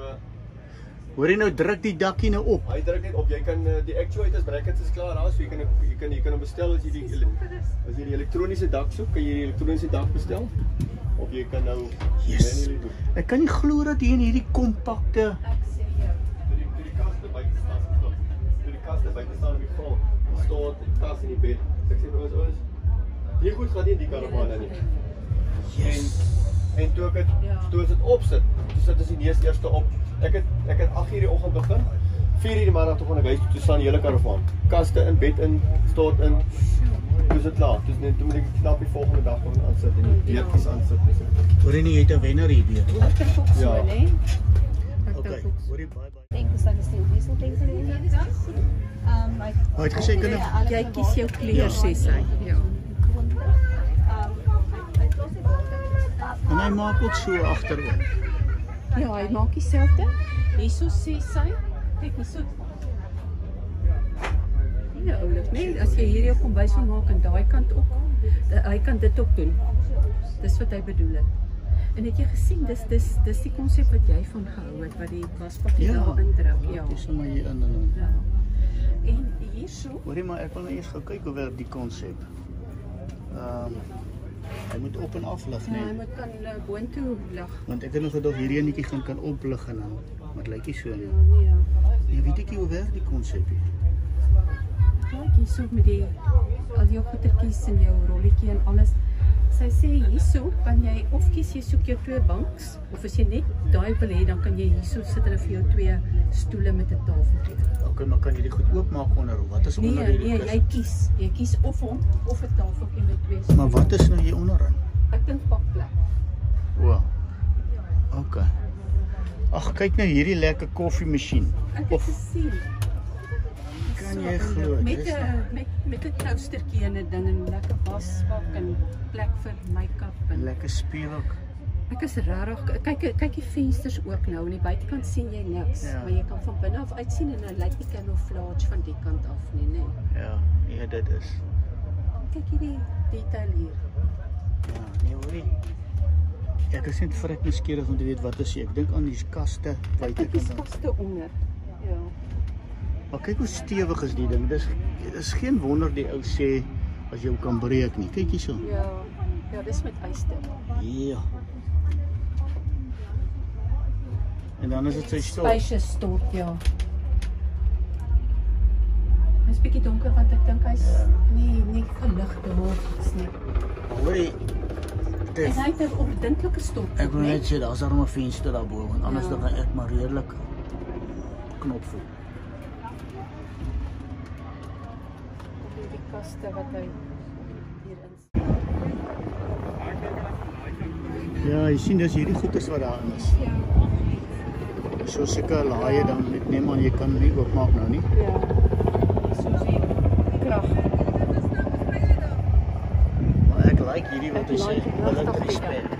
Hoor jy nou druk die dakkie nou op. Hy druk net op. Jy kan die actuators brackets is klaar daar, so jy kan hom bestel as jy die elektroniese dak soek, kan jy die elektroniese dak bestel. Of jy kan nou manually doen. Ek kan nie glo dat hier in hierdie kompakte die kaste buite staan. Die kaste buite staan op die grond. Stort die kas in die bed. Ek sê vir ons die goed gaan nie in die karavaan nie. En toe ek dit opsit, sit as die eerste op. Ek het 8:00 die oggend begin. 4:00 die middag toe gaan ek huis toe staan die hele karavaan. Kaste in, bed in, stort in. Dis dit klaar. Dis net toe moet ek knap die volgende dag gaan aansit en die deurtjies aansit. Hoor jy nie jy het 'n wenner hier weer. Ja. Okay. Hoor jy bye. Denk ons dat die diesel denk hulle nie. Hy het gesê Jy kies jou kleur sê sy. Ja. En hy maak ook so agteroor. Ja, hy maak dieselfde. Hierso sê sy, kyk hierso. Ja, oulik, nee, as jy hier jou kombuis wil maak aan daai kant ook, hy kan dit ook doen. Dis wat hy bedoel het. En het jy gesien, dis die konsep wat jy van gehou het, wat die waspakkie daar indruk. Ja, dis nou maar hier in. Ja. En hierso, hoorie maar ek wil nou eers gou kyk oor die konsep. Hy moet op en af lig, nee. Ja, hy moet kan boontoe lig. Want ek het nog gedog hierdie enetjie kan oplig en dan, maar dit lyk nie so nie. Nee. Jy weet ek hoe werk die konsep hier. Kyk hierso met die al jou goedertjies en jou rolletjie en alles. Sy sê hierso kan jy of kies jy soek jou 2 banks of as jy net daai wil hê dan kan jy hierso sit hulle vir jou 2 stoele met 'n tafeltjie. Okay, maar kan jy dit goed oopmaak onder hom? Wat is onder hierdie kus? Nee, jy kies of hom of 'n tafeltjie met 2 stoele. Maar wat is nou hier onderin? Ek dink pakplek. O. Okay. Ag, kyk nou hierdie lekker koffiemasjien. Ek het gesien. Kan jy glo? Met 'n toastertjie en 'n ding en lekker wasbak en plek vir make-up en lekker speelhoek. Ek is regtig kyk die vensters ook nou aan die buitekant sien jy niks, maar jy kan van binne af uitsien en dan lyk die camouflage van die kant af nie. Ja, nee, dit is. Kyk hierdie detail hier. Ja, nee, hoorie. Ek is net vrek nuuskierig om te weet wat is hy. Ek dink aan die kaste buitekant. Kyk die kaste onder. Ja. Maar kyk hoe stewig is die ding. Dis geen wonder die ou sê as jy hom kan breek nie. Kyk hierso. Ja, dis met yster. Ja. En dan is dit sy stort. Spacious stort, ja. Hy's bietjie donker want ek dink hy's nie gelig daar's nie. Hoorie. Hy het 'n ordentlike stort. Ek wil net sê daar's 'n venster daarbo want anders dan gaan ek maar redelik knop voel. Die kaste wat hy Ja, jy sien dis hierdie goeders wat daarin is. Ja. So seker laaie dan neem aan jy kan nie oopmaak nou nie. Ja. Soos die krag. Maar ek like hierdie wat hy sê, hulle respek.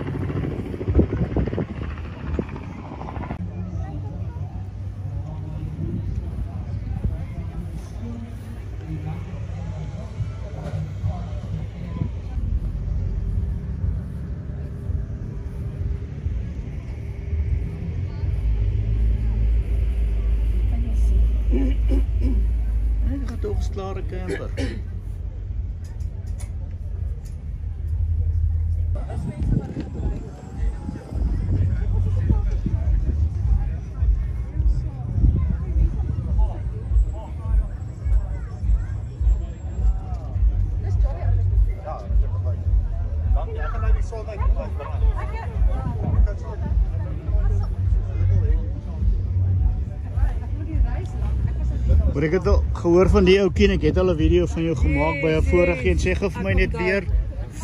Klare camper. Maar ek het al gehoor van die oukie en ek het al 'n video van jou gemaak by 'n vorige een. Sê gou vir my net weer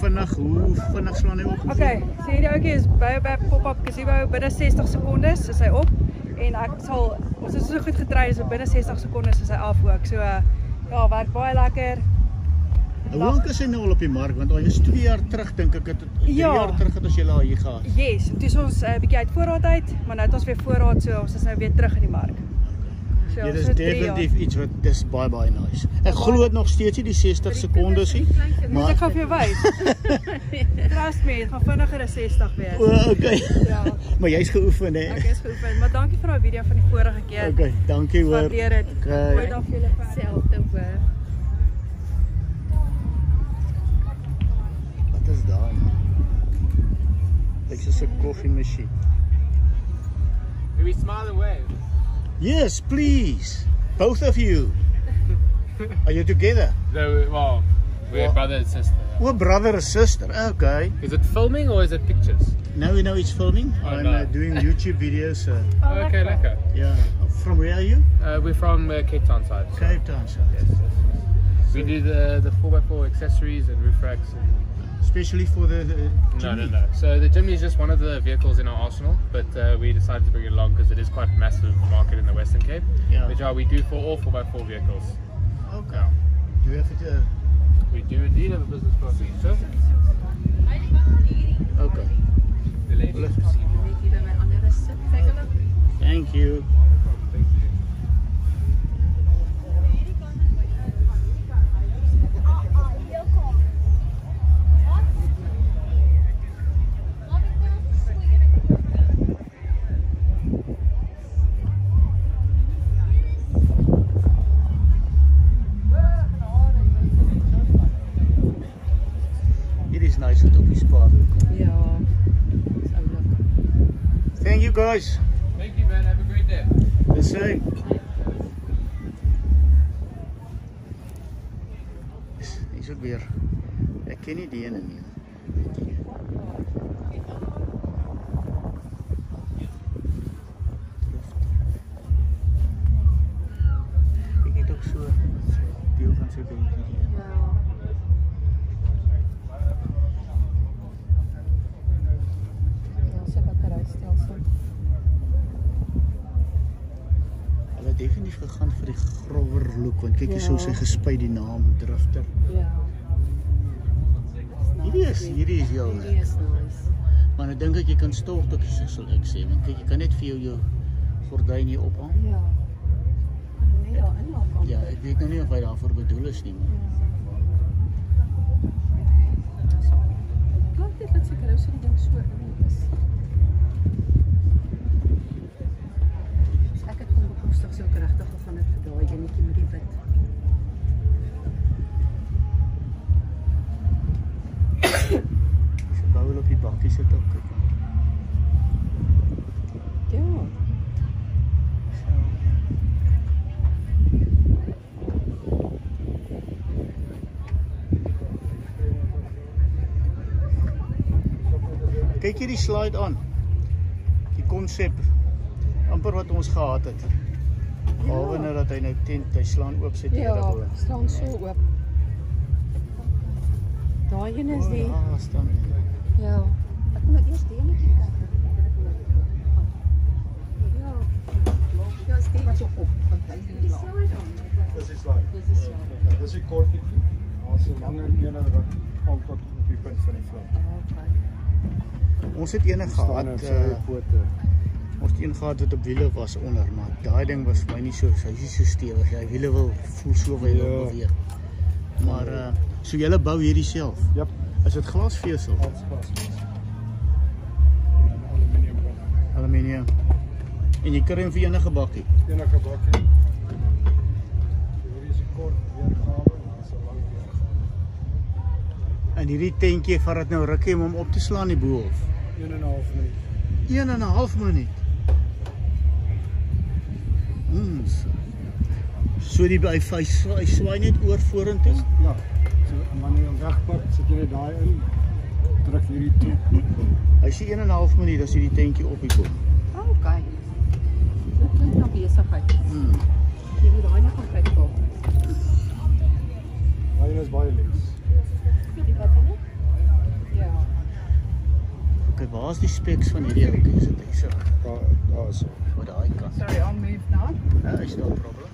hoe vinnig slaan hy op? Okay, so hierdie ouetjie is Baobab pop-up gazebo binne 60 sekondes is hy op en ons is so goed getrain so binne 60 sekondes is hy af ook. So ja, werk baie lekker. Hoe lank is hy nou al op die mark? Want al is 2 jaar terug dink ek 3 jaar terug het ons julle al hier gehad. Yes, toe is ons 'n bietjie uit voorraad uit, maar nou het ons weer voorraad, so ons is nou weer terug in die mark. So, dit is definitief iets wat dis baie nice. Ek glo dit nog steeds nie die 60 sekondes nie. Maar ek gaan vir jou wys. Trust me, dit gaan vinniger as 60 wees. O, okay. Ja. Maar jy's geoefen hè. Ek is geoefen, maar dankie vir daai video van die vorige keer. Okay, dankie hoor. Waardeer dit. Okay. Goeie dag vir julle. Selfde hoor. Wat is daar? Lyk soos 'n koffiemasjien. Can we smile and wave? Yes, please. Both of you. Are you together? No, well, we're brother and sister. Oh, brother and sister. Okay. Is it filming or is it pictures? No, it's filming. Oh, I'm no. doing YouTube videos. Okay, lekker. Yeah. From where are you? We're from Cape Town side. Cape Town side. Yes. We do the 4x4 accessories and roof racks. Especially for the Jimny? No. So the Jimny is just one of the vehicles in our arsenal, but we decided to bring it along because it is quite a massive market in the Western Cape. Yeah. Which we do for all 4x4 vehicles. Okay. Do you have it? We do indeed have a business card for you, sir. Okay. The lady. Thank you. Nice op die spaar. Ja. Dis oulik. Thank you guys. Thank you man, have a great day. The same. Is ook weer. Ek ken nie die ene nie. Ek het ook so deel van sy bentjie. Ja. Hulle definitief gegaan vir die grower look, want kyk hier so sy gespuit die naam Drifter. Ja. Hierdie is jou. Hierdie is nice. Maar nou dink ek jy kan stofdokkies sal ek sê, want kyk jy kan net vir jou gordyn hier ophang. Ja. Net daar inmaak. Ja, ek weet nou nie of hy daarvoor bedoel is nie. Klink dit dat seker ou so die ding so in is. Ek het kon bekostig so regtig van dit vir daai enetjie met die wit. Dis bou op die bakkie sit ook. Ja. Kyk hierdie slide aan. Die konsep amper wat ons gehad het. Behalwe nou dat hy nou tent, hy slaan oop sy deure Ja, oop. staan so oop. Daai een is die. Ja, staan. Ja. Ek moet eers die enetjie kyk. Ja. Ja, steek wat op. Want hy is die slide aan. Dis die slide. Dis die slide. Dis die kortjie. Daar's 'n langer ene wat kom tot op die punt van die vloer. Okay. Ons het ene gehad, ons het een gehad wat op wiele was onder, maar daai ding was vir my nie so, hy is nie so stewig, hy wiele voel so wil beweeg. Maar, so julle bou hierdie self? Yep. Is dit glasvesel? Aluminium. Aluminium. En jy kry hom vir enige bakkie? Enige bakkie. Hierdie is 'n kort weergawe en dit is 'n lang weergawe. En hierdie tentjie vat dit nou rukkie om hom op te slaan die bohof? 1,5 minuut. 1,5 minuut. So die hy swaai net oor vorentoe? Ja. So wanneer jy hom wegpak, sit jy net daai in. Druk hierdie toe. Hy sê 1,5 minuut as jy die tentjie op hier kom. Okay. Dit klink na besigheid. Jy moet daai nog gaan kyk. Daai is baie lekker. Die wat in dit? Waar is die specs van hierdie ouetjie? Is dit hier so? Daar is so. Voor daai kant. Sorry, I'll move now. Is no problem.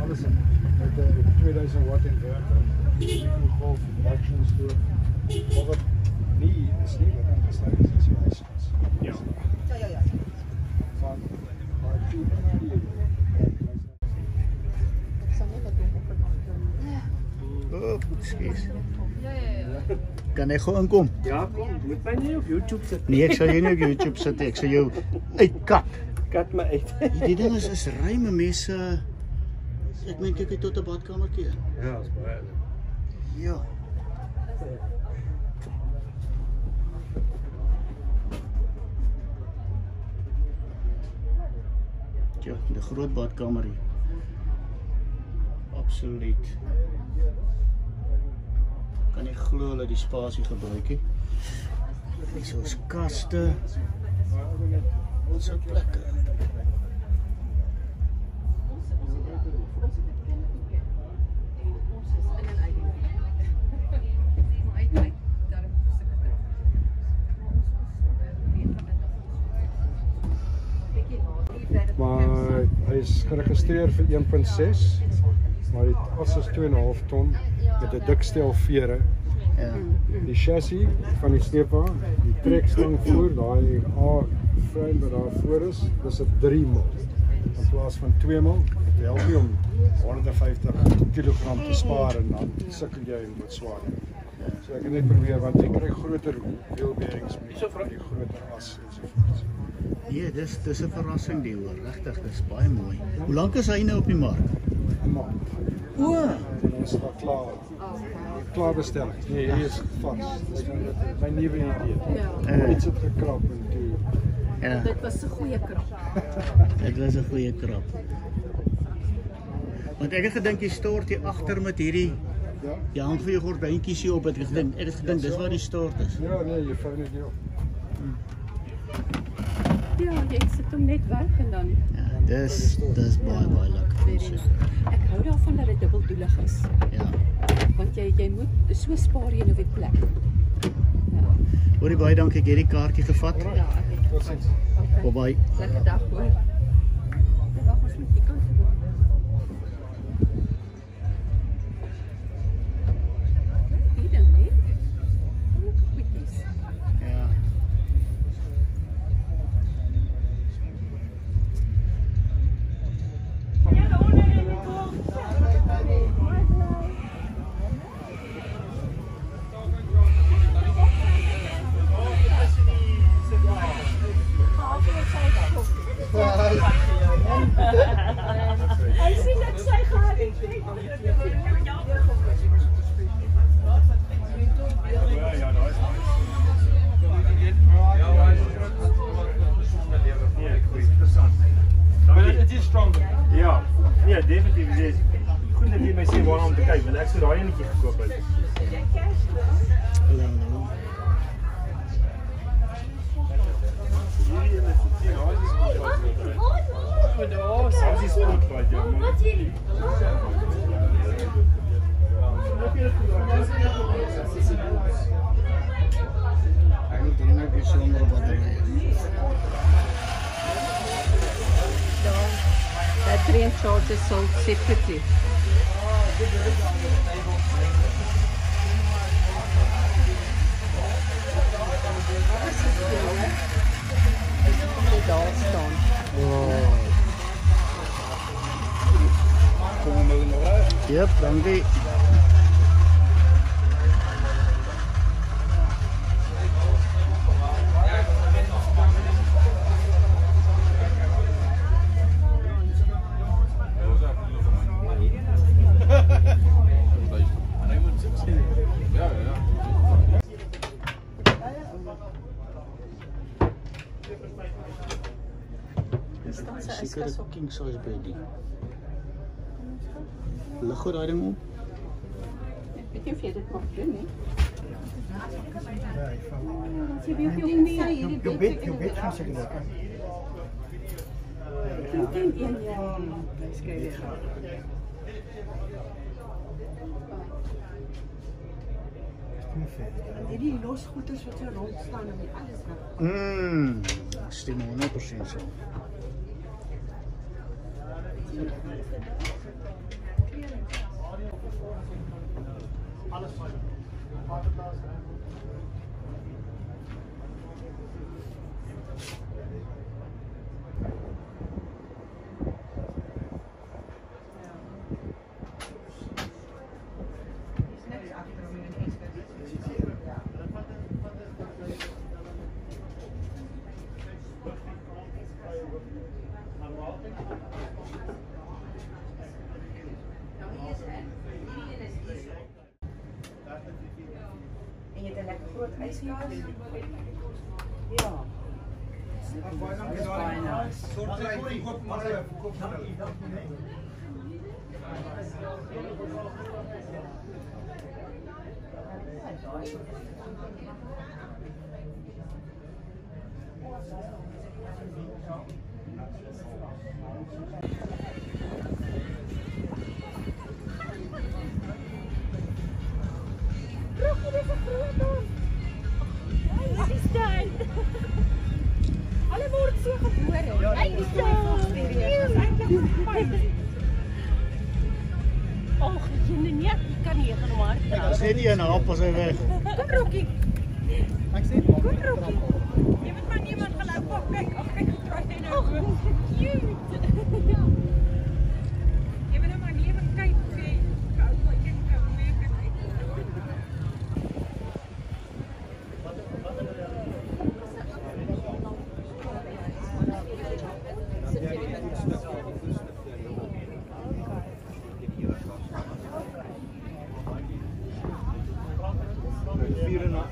Alles in. Met 2000 watt inverter, golf actions door. Maar wat nie is nie wat ingesluit is in die yskas. Ja. Van maar die Excuse. Kan ek gou inkom? Ja, kom. Moet my nie op YouTube sit. Nee, ek sal jou nie op YouTube sit, ek sal jou uitkat. Kat my uit. Die ding is ruime mense. Ek meen kyk tot 'n badkamertjie. Ja, is baie. Ja. Ja, die groot badkamer hier. Absoluut. Kan nie glo hulle die spasie gebruik nie. Hier is kaste. Ons het plekke. Maar hy is geregistreer vir 1.6, maar die as is 2,5 ton met 'n dik stel vere. Ja. Die chassis van die sleepwa, die trekstang voor, daai A-frame wat daar voor is, dis 'n 3 mil in plaas van 2 mil. Dit help nie om 150 kg te spaar en dan sukkel jy en word swaar. So ek het net probeer want jy kry groter wheel bearings met die groter as ensovoorts. Nee, dis 'n verrassing die hoor, regtig, dis baie mooi. Hoe lank is hy nou op die mark? 'n maand. O, Ons is klaar bestel. Nee, hier is vars. My nuwe idee. Iets het gekrap en toe. Ja. Dit was 'n goeie krap. Dit was 'n goeie krap. Want ek het gedink jy stort hier agter met hierdie jy hang vir jou gordyntjies hier op. Ek het gedink dis waar die stort is. Ja, nee, jy vou net nie op. Ja, jy sit hom net weg en dan. Ja, dis baie lekker. Ek hou daarvan dat dit dubbeldoelig is. Ja. Want jy moet so spaar jy nou weer plek. Ja. Hoorie baie dankie, ek het hierdie kaartjie gevat. Ja, ek het Totsiens. Bye. Lekker dag hoor. Wag ons moet die kant toe. Ja. Hy sien dat sy gaan. Dit is stronger. Ja. Nee, definitief is. Goed dat jy my sê waar om te kyk, want ek sou daai enetjie gekoop het. Battery and charger sold separately. Daar staan. Yep, dankie. Seker 'n king size beddie. Lig goed daai ding op. Weet jy of jy dit mag doen, nie? As jy weer op jou knie, jou bed gaan seker lekker. Ek ken een, ja. Skei Die losgoeders wat so rond staan en alles weg. Stem 100% so. En jy het 'n lekker groot yskas. Ja. Dis baie nice. As net die een hap as hy weg. Kom Rokkie. Ek sê kom Rokkie. Jy moet maar niemand geloop op kyk. Ag kyk hoe draai hy nou. Cute. Jy moet nou maar nie kyk of jy gou maar een kan meer kan uit.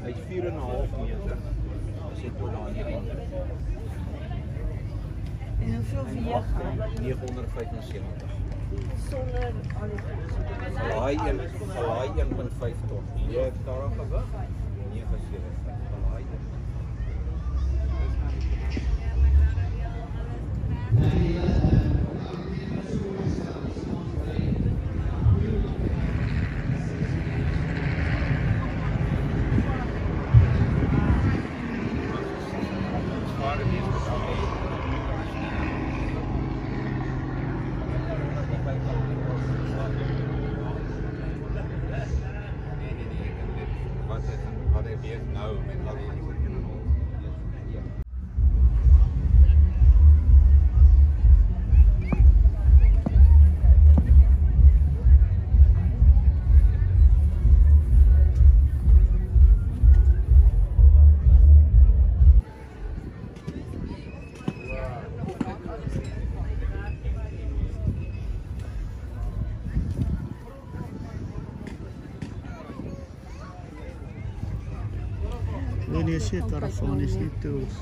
Hy's 4,5 meter. As jy tot daar in die water. En hoeveel weeg hy? 975. Sonder al die Gelaai 1.5 ton. Jy het daar aan gewig? 9,7. Gelaai. Wat heb je nou met al die Nee, shit, daarvan is nie tools.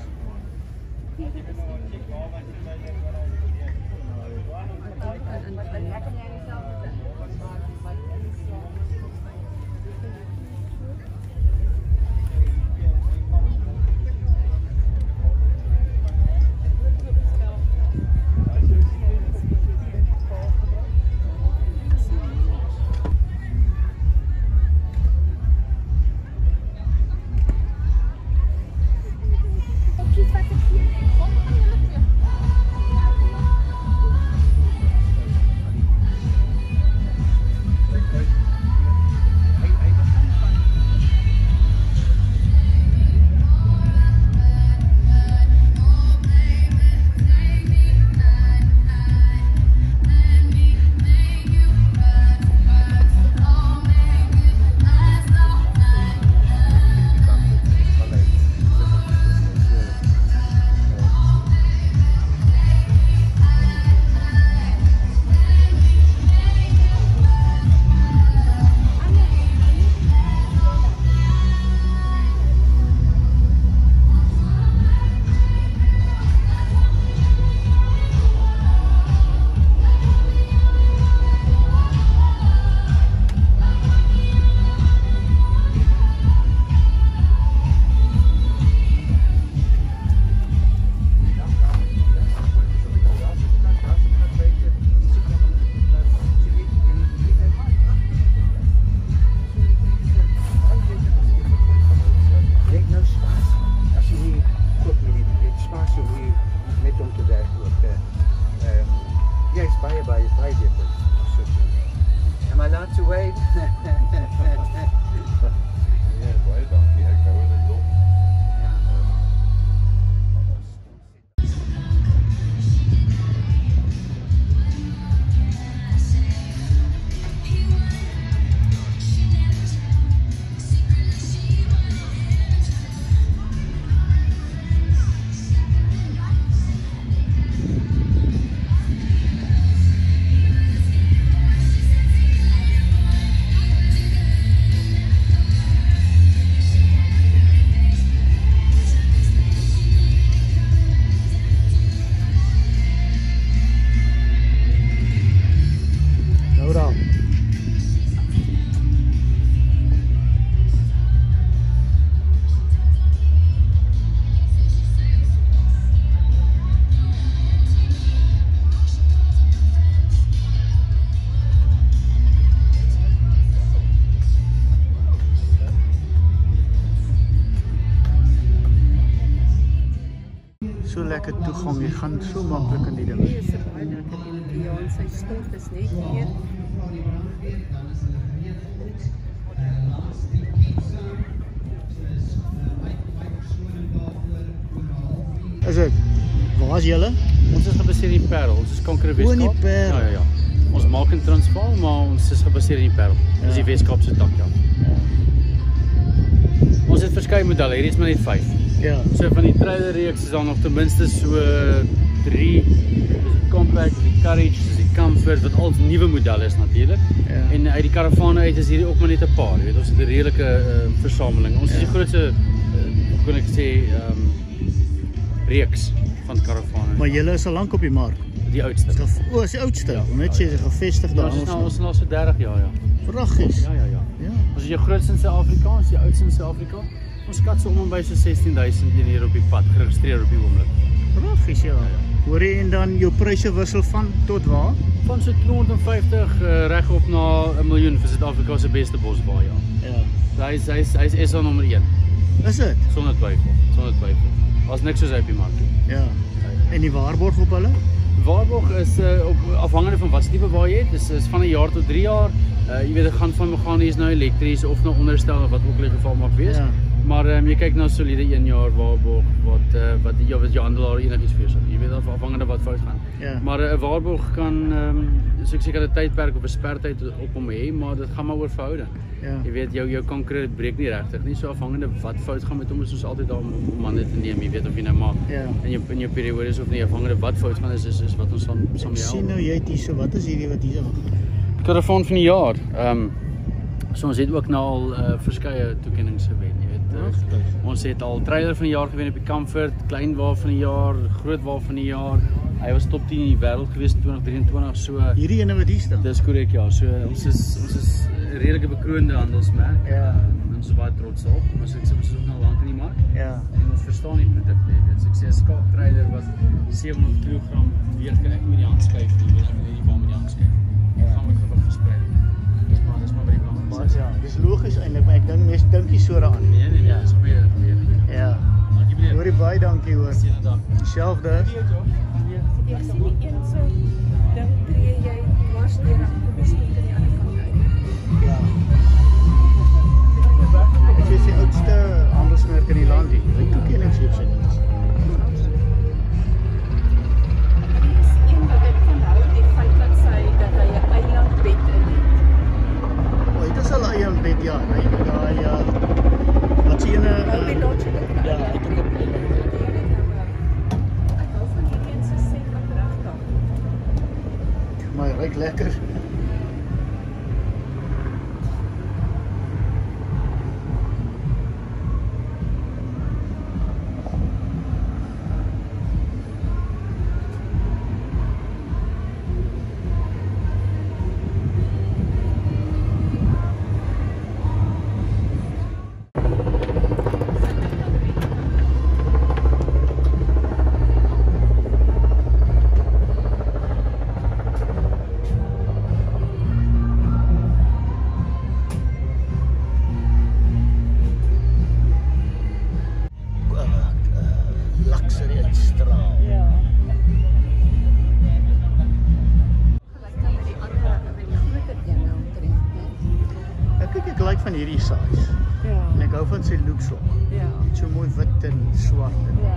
lekker toegang. Jy gaan so maklik in die ding. Hier is 'n baie lekker een. Ja, en sy stort is net hier. Is dit? Waar is julle? Ons is gebaseer in die Parel. Ons is Kanker Weskaap. O, in die Parel. Ja. Ons maak in Transvaal, maar ons is gebaseer in die Parel. Dis die Weskaapse tak, ja. Ons het verskeie modelle, hier is maar net 5. Ja. So van die trailer reeks is daar nog ten minste so 3. Dis die Compact, die Courage, dis die Comfort, wat al nuwe modelle is natuurlik. Ja. En uit die karavane uit is hier ook maar net 'n paar, jy weet, ons het 'n redelike versameling. Ons is die grootste hoe kan ek sê reeks van karavane. Maar julle is al lank op die mark. Die oudste. O, is die oudste. Ja, net sê sy gevestig daar. Ons is nou so 30 jaar, ja. Vraggies. Ja. Ons is jou grootste in Suid-Afrika, ons is die oudste in Suid-Afrika. Ons skat so om en by so 16,000 hier op die pad geregistreer op die oomblik. Vraggies, ja. Hoor jy, en dan jou pryse wissel van tot waar? Van so 250 reg op na 1 miljoen vir Suid-Afrika se beste bosbaai, ja. Ja. Hy is SA nommer 1. Is dit? Sonder twyfel. Daar's niks soos hy op die mark nie. Ja. En die waarborg op hulle? Waarborg is afhangende van wat tipe baai jy het, is van 1 jaar tot 3 jaar. Jy weet, dit gaan van meganies na elektries of na onderstel wat ook in die geval mag wees. Ja. Maar jy kyk na solide 1 jaar waarborg wat jou handelaar enigiets vir jou sal. Jy weet afhangende wat fout gaan. Ja. Maar 'n waarborg kan so ek seker 'n tydperk of 'n spertyd op hom hê, maar dit gaan maar oor verhouding. Ja. Jy weet jou konkrete breek nie regtig nie, so afhangende wat fout gaan met hom is ons altyd daar om hande te neem, jy weet of jy nou maar in jou periodes of nie, afhangende wat fout gaan is wat ons saam mee help. Sien nou jy het hierso, wat is hierdie wat hierso? Karavaan van die jaar. So ons het ook nou al verskeie toekennings gewen, jy weet. Ons het al trailer van die jaar gewen op die Comfort, klein wa van die jaar, groot wa van die jaar. Hy was top 10 in die wêreld gewees in 2023, so hierdie ene wat hier staan. Dis korrek, ja. So ons is 'n redelike bekroonde handelsmerk. Ja. Ons is baie trots daarop. Ons is ook nou lank in die mark. Ja. En ons verstaan die produk, jy weet. So ek sê 'n skaap trailer wat 700 kg weeg, kan ek met die hand skuif, jy weet, met die baan met die hand skuif. Ek gaan met gewig versprei. Dis maar by die baan. Maar ja, dis logies eintlik, maar ek dink mense dink nie so daaraan. Nee, dis goeie. Ja. Hoorie baie dankie hoor. Selfde. Ek sien nie een so ding tree jy dwars deur en kom jy aan die ander kant uit. Ja. Dit is die oudste handelsmerk in die land hier. Hy toekennings hier op sy ding. Een wat ek van hou, die feit dat hy 'n eilandbed in het. O, dit is al 'n eilandbed, ja. Wat sien jy? Ja, ek het ook maar hy ruik lekker. Ek like van hierdie size. Ja. En ek hou van sy looks ook. Ja. So mooi wit en swart. Ja.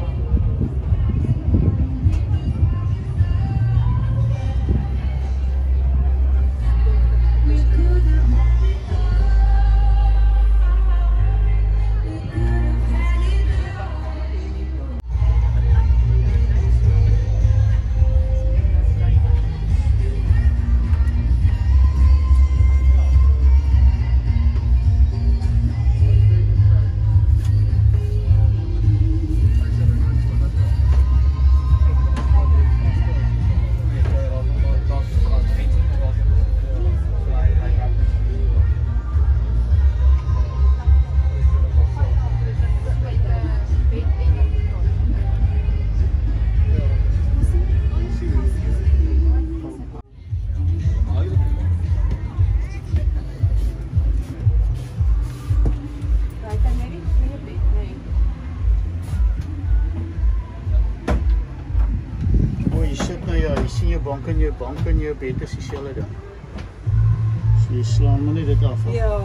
bank in jou bed is dieselfde ding. So jy slaan maar net dit af. Ja.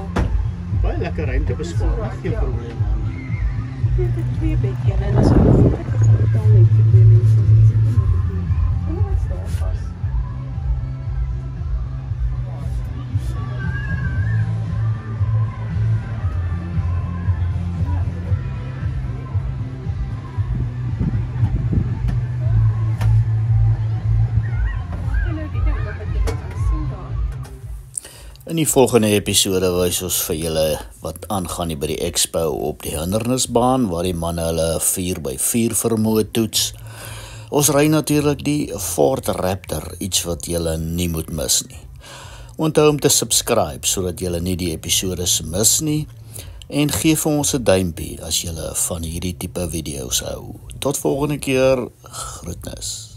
Baie lekker ruimte bespaar, geen probleem aan. Ek het 2 bedjie en as ek dan net vir 2 mense sit en wat is daar vas? In die volgende episode wys ons vir julle wat aangaan by die expo op die hindernisbaan waar die manne hulle 4x4 vermoë toets. Ons ry natuurlik die Ford Raptor, iets wat julle nie moet mis nie. Onthou om te subscribe sodat julle nie die episodes mis nie en gee vir ons 'n duimpie as julle van hierdie tipe video's hou. Tot volgende keer, groetnis.